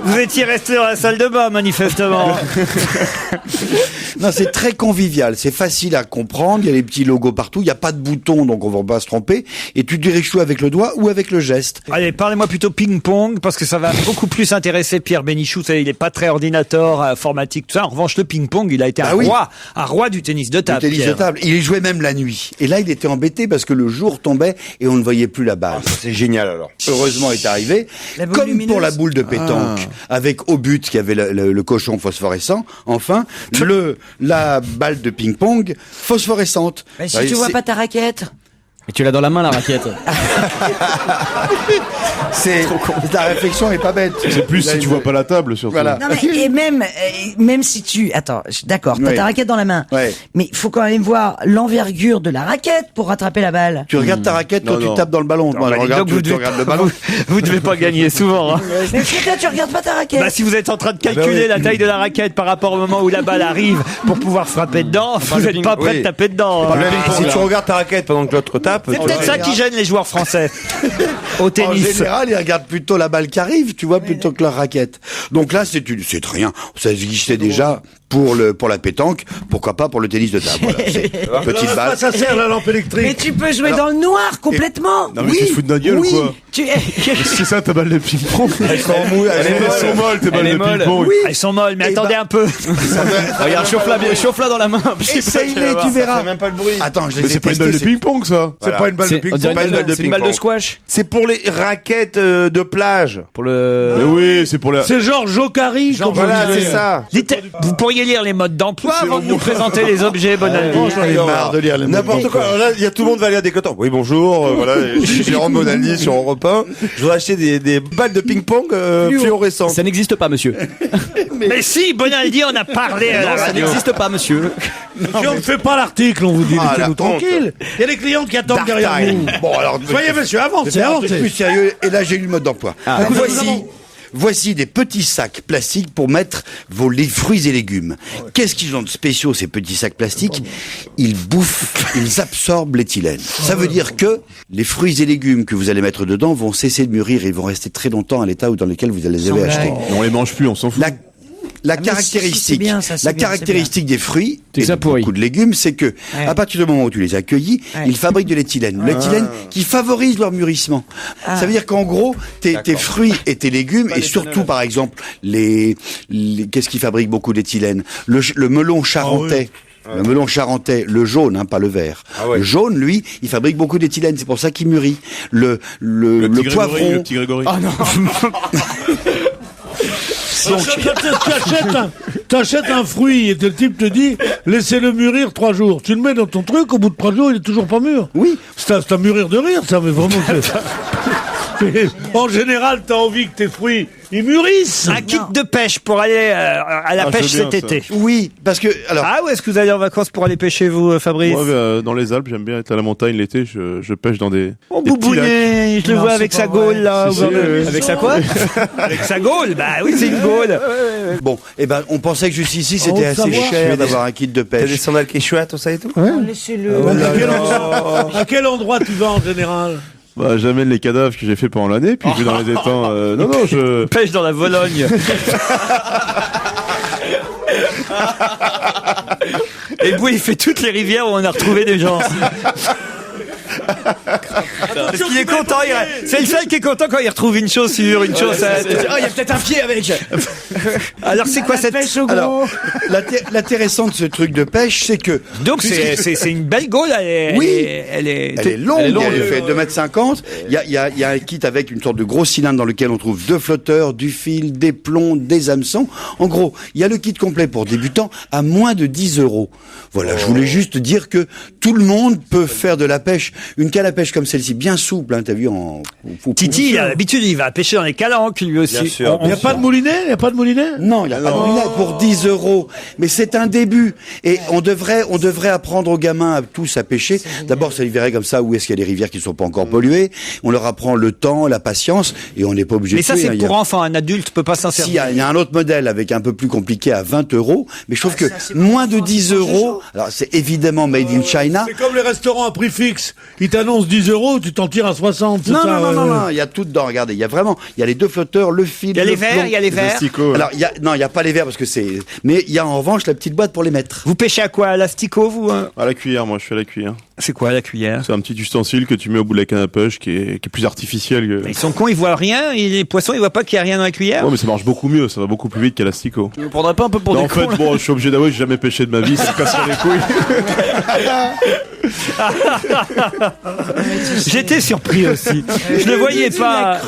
vous étiez resté dans la salle de bain, manifestement. Non, c'est très convivial, c'est facile à comprendre, il y a les petits logos partout, il n'y a pas de bouton, donc on va pas se tromper, et tu diriges tout avec le doigt ou avec le geste. Allez, parlez-moi plutôt ping-pong, parce que ça va beaucoup plus intéresser Pierre Bénichou. Vous savez, il n'est pas très ordinateur, informatique, tout ça. En revanche, le ping-pong, il a été un roi du tennis de table. Du tennis de table. Il y jouait même la nuit. Et là, il était embêté parce que le jour tombait et on ne voyait plus la balle. C'est génial alors. Heureusement est arrivé. La boule Comme lumineuse. pour la boule de pétanque, avec au but qui avait le cochon phosphorescent. Enfin, la balle de ping-pong phosphorescente. Mais si tu vois pas ta raquette. Et tu l'as dans la main, la raquette. Ta réflexion est pas bête. C'est plus si tu vois pas la table, surtout. Voilà. Non mais et même si tu attends, d'accord, t'as Ouais. ta raquette dans la main. Ouais. Mais il faut quand même voir l'envergure de la raquette pour rattraper la balle. Tu regardes ta raquette quand Non, tu non. tapes dans le ballon. Moi, je regarde, tu regardes le ballon. Vous devez pas gagner souvent. Hein. Mais peut-être tu regardes pas ta raquette. Bah, si vous êtes en train de calculer la taille de la raquette par rapport au moment où la balle arrive pour pouvoir frapper dedans, vous n'êtes pas prêt de taper dedans. hein. Même si tu regardes ta raquette pendant que l'autre tape, C'est peut-être ça qui gêne les joueurs français au En tennis. général, ils regardent plutôt la balle qui arrive, tu vois, plutôt que leur raquette. Donc là, c'est rien. Ça existait déjà pour la pétanque, pourquoi pas pour le tennis de table. Voilà, c'est petite balle. Ça sert la lampe électrique. Mais tu peux jouer dans le noir complètement. Non, mais tu te fous de notre gueule ou quoi? Tu C'est ça ta balle de ping-pong? elles sont mouillées, Elles sont molles, tes balles Elle est de molle. ping-pong. Elles sont molles, mais attendez un peu. Regarde, chauffe-la dans la main. Essaye-les, tu verras. C'est même pas le bruit. Attends, je les Mais ai c'est pas une balle de testés, ping-pong, ça. C'est pas une balle de ping-pong. C'est pas une balle de une balle de ping-pong. squash. C'est pour les raquettes de plage. Pour le. Mais oui, c'est pour la. C'est genre Jokari. comme Voilà, on c'est disait. ça. Dites, vous pourriez lire les modes d'emploi avant de nous présenter les objets, Bonaldi. J'en ai marre de lire les mots. N'importe quoi. Alors là, il y a tout le monde va aller à Décotant. Oui, bonjour. Voilà, je suis Jérôme Bonaldi sur Europe 1. Je voudrais acheter des balles de ping-pong fluorescentes. Ça n'existe pas, monsieur. Mais si, Bonaldi, on a parlé à la Non, ça radio. n'existe pas, monsieur. Si on ne fait pas l'article, on vous dit, Ah, la laissez-nous honte. tranquille. Il y a des clients qui attendent derrière vous. Bon, alors, Soyez monsieur, avancez, c'est un truc avancez. plus sérieux. Et là, j'ai lu le mode d'emploi. Voici des petits sacs plastiques pour mettre les fruits et légumes. Qu'est-ce qu'ils ont de spéciaux, ces petits sacs plastiques? Ils bouffent, ils absorbent l'éthylène. Ça veut dire que les fruits et légumes que vous allez mettre dedans vont cesser de mûrir et vont rester très longtemps à l'état dans lequel vous les avez achetés. On les mange plus, on s'en fout. La Ah, mais caractéristique, si, c'est bien, ça, c'est la bien, caractéristique des fruits C'est que et ça de pourrit. beaucoup de légumes, c'est que à partir du moment où tu les as cueillis, ils fabriquent de l'éthylène. L'éthylène qui favorise leur mûrissement. Ça veut dire qu'en gros, tes fruits et tes légumes, et surtout par exemple qu'est-ce qui fabrique beaucoup d'éthylène? Le melon charentais. Le melon charentais, le jaune, hein, pas le vert. Le jaune, lui, il fabrique beaucoup d'éthylène, c'est pour ça qu'il mûrit. Le petit Grégory, poivron. le petit Grégory. Oh non. T'achètes un fruit et le type te dit laissez-le mûrir 3 jours. Tu le mets dans ton truc, au bout de 3 jours, il est toujours pas mûr. Oui. C'est un mûrir de rire, ça, mais vraiment. En général, t'as envie que tes fruits ils mûrissent. Un kit de pêche pour aller à la pêche c'est bien, cet ça. été. Oui, parce que alors. Ah, où est-ce que vous allez en vacances pour aller pêcher, vous, Fabrice? Moi, dans les Alpes, j'aime bien être à la montagne l'été. Je pêche dans des. Oh, des petits lacs. Boubounet, je le vois avec sa gaule, là. Si, si, Avec sa quoi? Avec sa gaule? Bah oui, c'est une gaule. Bon, eh ben, on pensait que jusqu'ici c'était assez savoir. cher d'avoir un kit de T'as des pêche. sandales Quechua, tout ça et tout? Laissez-le. À quel endroit tu vas en général? Bah, j'amène les cadavres que j'ai fait pendant l'année, puis je vais dans les étangs. Non, je. Pêche dans la Vologne. Et Bouy, il fait toutes les rivières où on a retrouvé des gens. Parce qu'il est content, c'est le seul qui est content quand il retrouve une chaussure, une chaussette. Oh, il y a peut-être un pied avec. Alors c'est quoi cette pêche au gros? Alors, l'intéressant de ce truc de pêche, c'est que Donc c'est une belle gaule, Oui. elle est elle est longue, elle fait 2,50 m. Il y a un kit avec une sorte de gros cylindre dans lequel on trouve 2 flotteurs, du fil, des plombs, des hameçons. En gros, il y a le kit complet pour débutants à moins de 10 €. Voilà, je voulais juste dire que tout le monde peut faire de la pêche. Une canne à pêche comme celle-ci, bien souple, hein, t'as vu Titi, il a l'habitude, il va pêcher dans les calanques, lui aussi. Bien sûr. Il n'y a pas de moulinet? Non, il n'y a pas de moulinet pour 10 €. Mais c'est un début. Et on devrait apprendre aux gamins tous à pêcher. D'abord, ça les verrait comme ça, où est-ce qu'il y a des rivières qui ne sont pas encore polluées. On leur apprend le temps, la patience, et on n'est pas obligé Mais de ça, tuer, c'est pour enfants. Un adulte peut pas s'en Si, servir. il y a un autre modèle avec un peu plus compliqué à 20 €. Mais je trouve que moins de 10 €, alors c'est évidemment made in China. C'est comme les restaurants à prix fixe. Ils t'annoncent 10 €, tu t'en tires à 60. Non, non, il y a tout dedans. Regardez, il y a les deux flotteurs, le fil. Il y a les verres, il y a les verres. Alors, il y a pas les verres parce que mais il y a en revanche la petite boîte pour les mettre. Vous pêchez à quoi? À l'asticot, vous? À la cuillère, moi, je suis à la cuillère. C'est quoi, la cuillère? C'est un petit ustensile que tu mets au bout de la canne à pêche qui est plus artificiel que... Ils sont cons, ils voient rien, et les poissons, ils voient pas qu'il y a rien dans la cuillère? Ouais, mais ça marche beaucoup mieux, ça va beaucoup plus vite qu'à l'asticot. Tu me prendrais pas un peu pour des En fait, cons, là bon, je suis obligé d'avouer que j'ai jamais pêché de ma vie, ça me casserait les couilles. J'étais surpris aussi. Je ne voyais pas.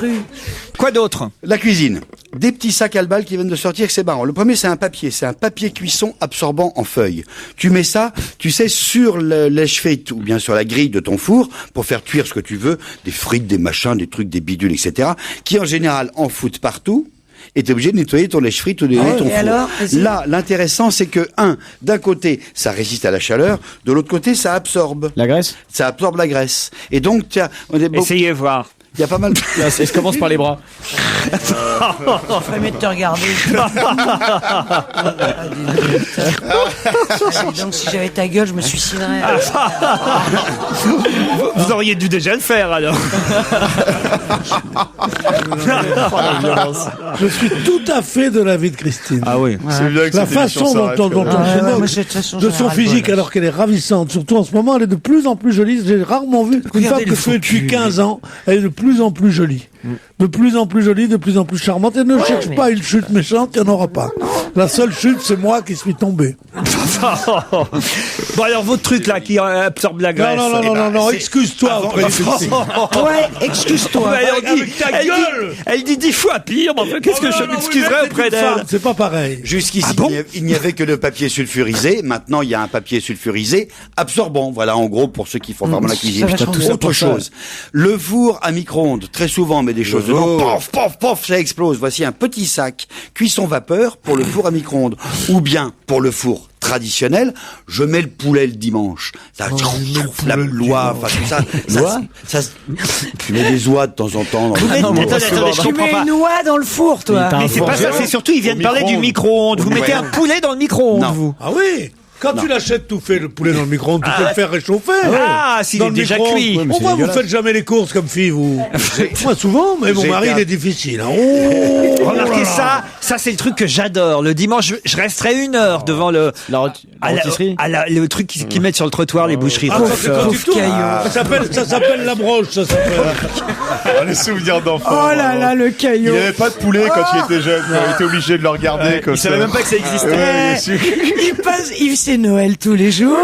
Quoi d'autre? La cuisine. Des petits sacs à balles qui viennent de sortir, c'est marrant. Le premier, c'est un papier cuisson absorbant en feuilles. Tu mets ça, tu sais, sur le lèche-frites ou bien sur la grille de ton four pour faire cuire ce que tu veux, des frites, des machins, des trucs, des bidules, etc., qui en général en foutent partout. Et t'es obligé de nettoyer ton lèche-frite ou de nettoyer ton four. Alors, là, l'intéressant, c'est que, d'un côté, ça résiste à la chaleur, de l'autre côté, ça absorbe. La graisse? Ça absorbe la graisse. Et donc, essayez voir. Il y a pas mal. Là, je commence par les bras. Ferait mieux de te regarder. Donc si j'avais ta gueule, je me suiciderais. Vous auriez dû déjà le faire, alors. Je suis tout à fait de l'avis de Christine. Ah oui. C'est bien que La cette émission façon dont s'arrête, on quand même. se moque de son physique, alors qu'elle est ravissante. Surtout en ce moment, elle est de plus en plus jolie. J'ai rarement vu une femme que je fais depuis 15 ans. Elle est de plus en plus jolie. De plus en plus jolie, de plus en plus charmante. Elle ne cherche pas une chute méchante, il n'y en aura pas. La seule chute, c'est moi qui suis tombé. Bon, alors, votre truc, là, qui absorbe la graisse. Non, excuse-toi auprès de Christine. Ouais, excuse-toi. Mais Avec ta gueule. Elle dit 10 fois pire, mais enfin, qu'est-ce que je m'excuserais auprès d'elle? C'est pas pareil. Jusqu'ici, il n'y avait que le papier sulfurisé. Maintenant, il y a un papier sulfurisé absorbant. Voilà, en gros, pour ceux qui font vraiment la cuisine. Autre chose. Le four à micro-ondes, très souvent, met des choses dedans. Pof, pof, pof, ça explose. Voici un petit sac cuisson vapeur pour le four à micro-ondes. Ou bien, pour le four traditionnel, je mets le poulet le dimanche. Ça, la loi, enfin tout ça. Tu mets des oies de temps en temps. Tu mets une oie dans le four, toi. Mais c'est pas ça, c'est surtout, ils viennent parler du micro-ondes. Vous mettez un poulet dans le micro-ondes, vous? Ah oui. Quand tu l'achètes tout fait, le poulet dans le micro-ondes, tu peux le faire réchauffer. Ah, s'il est déjà cuit. Pourquoi vous faites jamais les courses comme fille, vous? Moi, souvent, mais mon mari, il est difficile. Remarquez ça c'est le truc que j'adore. Le dimanche, je resterai 1 heure devant le truc qu'ils mettent sur le trottoir, les boucheries. Ça s'appelle la broche, ça s'appelle. Les souvenirs d'enfant. Oh là là, le caillou. Il n'avait pas de poulet quand il était jeune. Il était obligé de le regarder. Il savait même pas que ça existait. Il sait Noël tous les jours.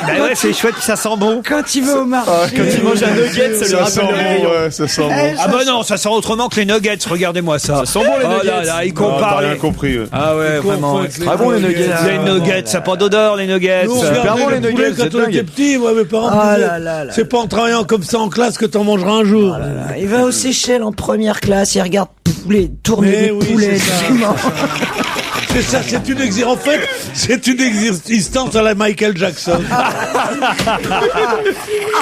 Bah ouais, c'est chouette, ça sent bon. Quand il va au marché. Quand il mange un nugget, ça lui rappelle le réveillon. Ouais, ça sent bon. Ah bah non, ça sent autrement que les nuggets. Regardez-moi ça. Ça sent bon les nuggets. Oh là là, il compare. T'as rien compris. Ah ouais, vraiment. Très bon les nuggets. Les nuggets, ça n'a pas d'odeur, les nuggets. Nous, on Super bon, les nuggets, quand on était petits, moi, mes parents me disaient, c'est pas en travaillant comme ça en classe que t'en mangeras un jour. Il va aux Seychelles en première classe, il regarde tourner des poulets. C'est ça, en fait, c'est une existence à la Michael Jackson.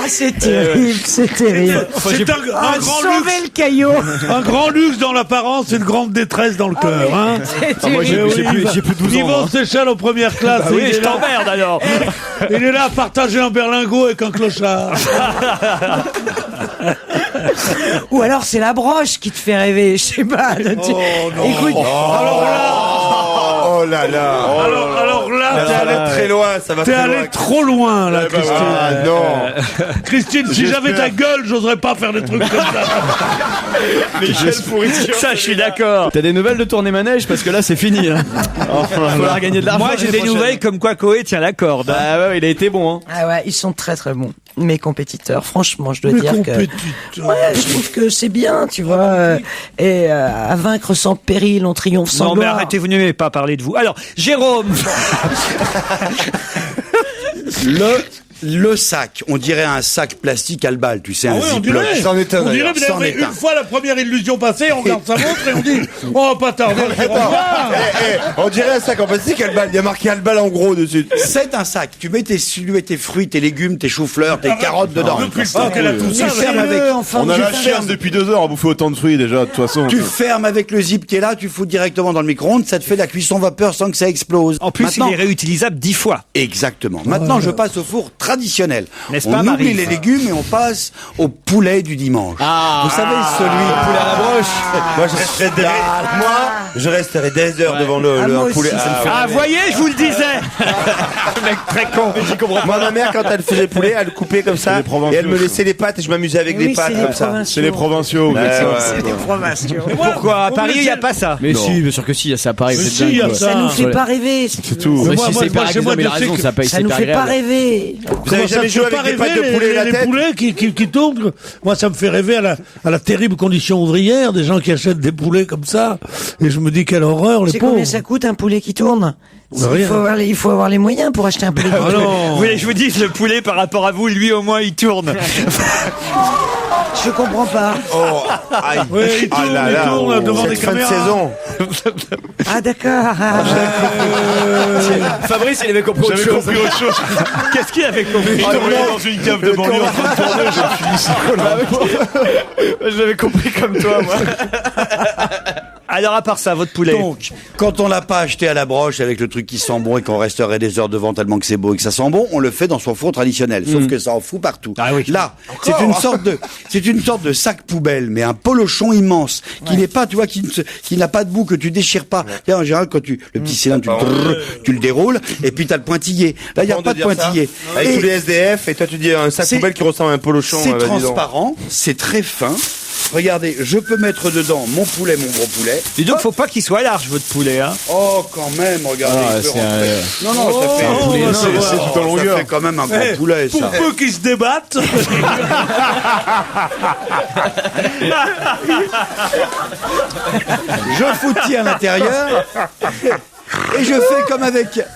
C'est terrible, c'est terrible. C'est un grand luxe. Le caillot. Un grand luxe dans l'apparence, une grande détresse dans le cœur. Hein. Moi, j'ai plus de 12 ans. Ils vont aux Seychelles en première classe. Bah oui, je t'emmerde alors. Il est là à partager un berlingot avec un clochard. Ou alors c'est la broche qui te fait rêver, je sais pas. Écoute, alors là. Oh là là. Alors là, t'es allé très loin, ça va t'es très loin. allé trop loin, là, Christine. Ah non. Christine, si j'avais ta gueule, j'oserais pas faire des trucs comme ça. Les gels pourritures. Ça, je suis d'accord. T'as des nouvelles de tourner manège parce que là c'est fini. Hein. Faut leur gagner de l'argent. Moi, j'ai des nouvelles comme quoi Koé tient la corde. Ah ouais, il a été bon. Hein. Ah ouais, ils sont très très bons. Mes compétiteurs, franchement, je dois dire que ouais, je trouve que c'est bien, tu vois. Et à vaincre sans péril, on triomphe sans gloire. Non, mais arrêtez, vous n'aimez pas parler de vous. Alors, Jérôme. Le sac, on dirait un sac plastique à balle, tu sais, un on ziploc. dirait, C'en est un, on dirait, d'ailleurs. vous C'en avez est un. une fois la première illusion passée, on regarde sa montre et on dit, oh, pas tarder, on dit, au revoir. On dirait un sac en plastique Albal. Il y a marqué Albal en gros dessus. C'est un sac. Tu mets tes fruits, tes légumes, tes choux-fleurs, tes carottes dedans. Depuis le temps qu'elle a tout Tu ça, fermes avec. On a tu la fermes- chienne depuis 2 heures à bouffer autant de fruits déjà, de toute façon. Tu fermes avec le zip qui est là, tu fous directement dans le micro-ondes, ça te fait la cuisson vapeur sans que ça explose. En plus, Maintenant, il est réutilisable 10 fois. Exactement. Maintenant, je passe au four traditionnel. N'est-ce On pas, oublie Marie les légumes et on passe au poulet du dimanche. Vous savez, celui poulet à la broche. Moi, je resterai des heures devant un poulet. Ah, voyez, je vous le disais. Le mec très con. Moi, ma mère, quand elle faisait le poulet, elle le coupait comme ça et elle me laissait les pâtes et je m'amusais avec les pâtes comme ça. C'est les provinciaux. C'est des provinciaux. Pourquoi à Paris, il n'y a pas ça? Mais si, bien sûr que si, ça paraît. Mais si, il y a Ça nous fait pas rêver. C'est tout. Mais Si c'est hyper chez moi, agréable, il a je sais raison, que ça paye, Ça c'est nous hyper fait pas agréable. rêver. Vous avez jamais joué avec des pâtes de poulet à la les tête? poulets qui tournent. Moi, ça me fait rêver à la terrible condition ouvrière des gens qui achètent des poulets comme ça. Et je me dis quelle horreur, Tu les sais pauvres. combien ça coûte un poulet qui tourne? Rien. Il faut avoir les moyens pour acheter un poulet. Ah non. Vous voulez que je vous dise, le poulet par rapport à vous, lui au moins il tourne. Je comprends pas. Oh, aïe. Ouais, il tourne devant des Cette fin de caméras. saison. Ah d'accord. Fabrice, il avait compris autre J'avais chose. compris autre chose. Qu'est-ce qu'il avait compris? Je tournais dans une cave de banlieue en train de tourner, je me suis dit, c'est quoi là? Je l'avais compris comme toi, moi. Alors, à part ça, votre poulet. Donc, quand on l'a pas acheté à la broche avec le truc qui sent bon et qu'on resterait des heures devant tellement que c'est beau et que ça sent bon, on le fait dans son four traditionnel. Sauf que ça en fout partout. Ah oui. Là, c'est une sorte de sac poubelle, mais un polochon immense, qui n'est pas, tu vois, qui n'a pas de bout, que tu déchires pas. En général, quand le petit cylindre, tu le déroules, et puis t'as le pointillé. Là, il n'y a pas de pointillé. Avec Et tous les SDF, et toi tu dis un sac c'est- poubelle qui ressemble à un polochon. c'est vas-y donc. transparent, c'est très fin. Regardez, je peux mettre dedans mon poulet, mon gros poulet. Dis donc, faut pas qu'il soit large, votre poulet, hein. Oh, quand même, regardez. Ah, il peut c'est rentrer. un- Non, non, ça fait un poulet, non, c'est tout en longueur. Ça fait quand même un grand poulet, Pour ça. peu qu'ils se débattent. Je foutis à l'intérieur. Et je fais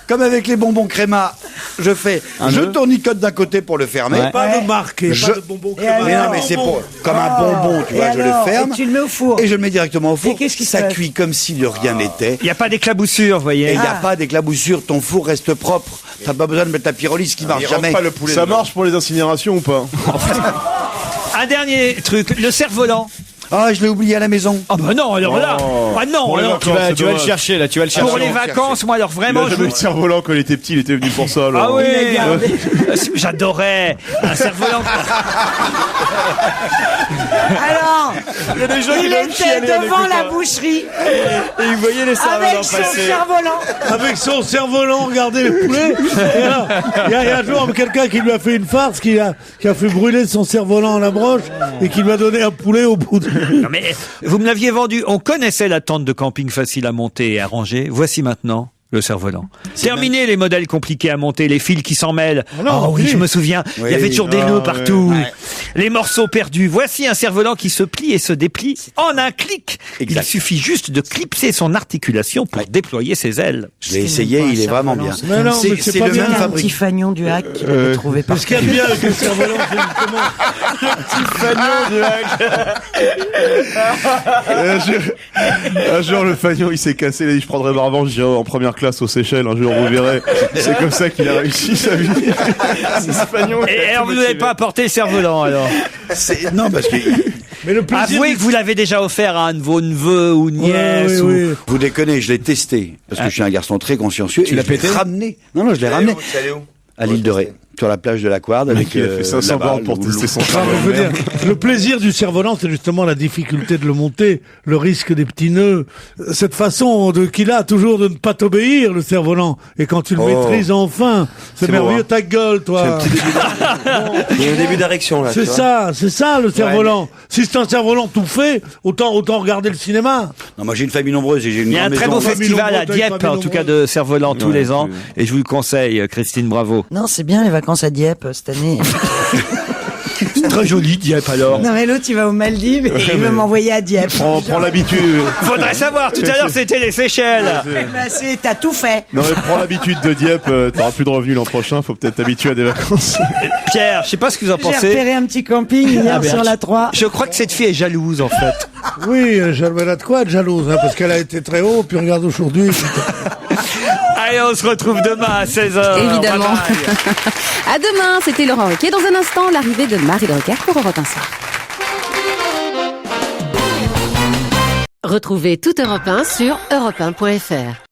comme avec les bonbons créma. Je tournicote d'un côté pour le fermer. Ouais. Pas de marque, Je- pas de bonbons Et créma. Mais non, alors mais c'est pour, comme un bonbon, tu vois, je le ferme. Et tu le mets au four. Et je le mets directement au four. Et qu'est-ce qui se ça passe cuit comme si de rien n'était. Il n'y a pas d'éclaboussure, vous Et voyez. il n'y a pas d'éclaboussure, ton four reste propre. T'as pas besoin de mettre la pyrolyse qui marche Il rentre jamais. pas le poulet. Ça dedans. marche pour les incinérations ou pas? Un dernier truc, le cerf-volant. Ah, je l'ai oublié à la maison. Ah bah non, alors là. Oh. Ah non, Pour les alors. vacances, c'est Tu vas le dommage. chercher, là, tu vas le chercher. Pour les vacances, moi, alors Il vraiment, a je jamais veux. le cerf-volant quand il était petit, il était venu pour ça. Alors. Ah oui, Il l'a gardé. j'adorais un cerf-volant. Alors, Il y a des gens qui il doivent était chialer en devant la écoutant. boucherie Et ils voyaient les cerfs-volants avec son passer. cerf-volant. Avec son cerf-volant, regardez les poulets. Et là, il y a un jour quelqu'un qui lui a fait une farce, qui a fait brûler son cerf-volant à la broche et qui lui a donné un poulet au bout de... Non mais vous me l'aviez vendu. On connaissait la tente de camping facile à monter et à ranger. Voici maintenant le cerf-volant. Terminé les modèles compliqués à monter, les fils qui s'en mêlent. Oh non, Oh oui, oui. je me souviens. Il y avait toujours des nœuds partout. Les morceaux perdus. Voici un cerf-volant qui se plie et se déplie en un clic. Exact. Il suffit juste de clipser son articulation pour déployer ses ailes. Je l'ai essayé, il est vraiment bien. Mais non, mais c'est pas le bien. même Un petit fabricant. fagnon du hack qu'il avait trouvé par Ce qu'il y a de bien avec le cerf-volant, c'est justement... Un jour, le fagnon, il s'est cassé, il a dit, je prendrai ma revanche, j'irai en première classe aux Seychelles, un jour, vous verrez. C'est comme ça qu'il a réussi sa vie. C'est ce fagnon. Et alors vous n'avez pas apporté le cerf-volant alors. Non, parce que Mais le plaisir... Avouez que vous l'avez déjà offert à un de vos neveux ou nièces. oui, oui. vous déconnez, je l'ai testé parce que je suis un garçon très consciencieux. Tu et l'as je l'ai pété ramené. Non, non, je l'ai ramené C'est allé où à l'île de Ré, sur la plage de la Couarde avec. Il a fait 500 là-bas, bornes pour le- tester son Non, mais cerf-volant. je veux dire, le plaisir du cerf-volant, c'est justement la difficulté de le monter, le risque des petits nœuds, cette façon qu'il a toujours de ne pas t'obéir, le cerf-volant. Et quand tu le Oh. maîtrises enfin, c'est C'est merveilleux, beau, hein. ta gueule, toi. Il y a un début d'érection là. C'est tu vois. c'est ça le cerf-volant. Si c'est un cerf-volant tout fait, autant regarder le cinéma. Non, moi j'ai une famille nombreuse et j'ai une Il y a un grande très maison. beau Famille festival à nombreuse, Dieppe, famille en tout cas nombreuse. de cerf-volant tous les ans. Et je vous le conseille, Christine, bravo. Non, c'est bien les vacances à Dieppe cette année. C'est très joli, Dieppe, alors. Non mais l'autre il va aux Maldives et il veut m'envoyer à Dieppe. Prends l'habitude. Faudrait savoir, tout à l'heure c'était les Seychelles. T'as tout fait. Non mais prends l'habitude de Dieppe, t'auras plus de revenus l'an prochain, faut peut-être t'habituer à des vacances. Pierre, je sais pas ce que vous en J'ai pensez. repéré un petit camping hier sur la 3. Je crois que cette fille est jalouse, en fait. Oui, elle a de quoi être jalouse, hein, parce qu'elle a été très haut, puis regarde aujourd'hui. Allez, on se retrouve demain à 16h. Évidemment. Bye bye. À demain, c'était Laurent Ruquier. Dans un instant, l'arrivée de Marie Drucker pour Europe 1 Soir. Retrouvez toute Europe 1 sur europe1.fr.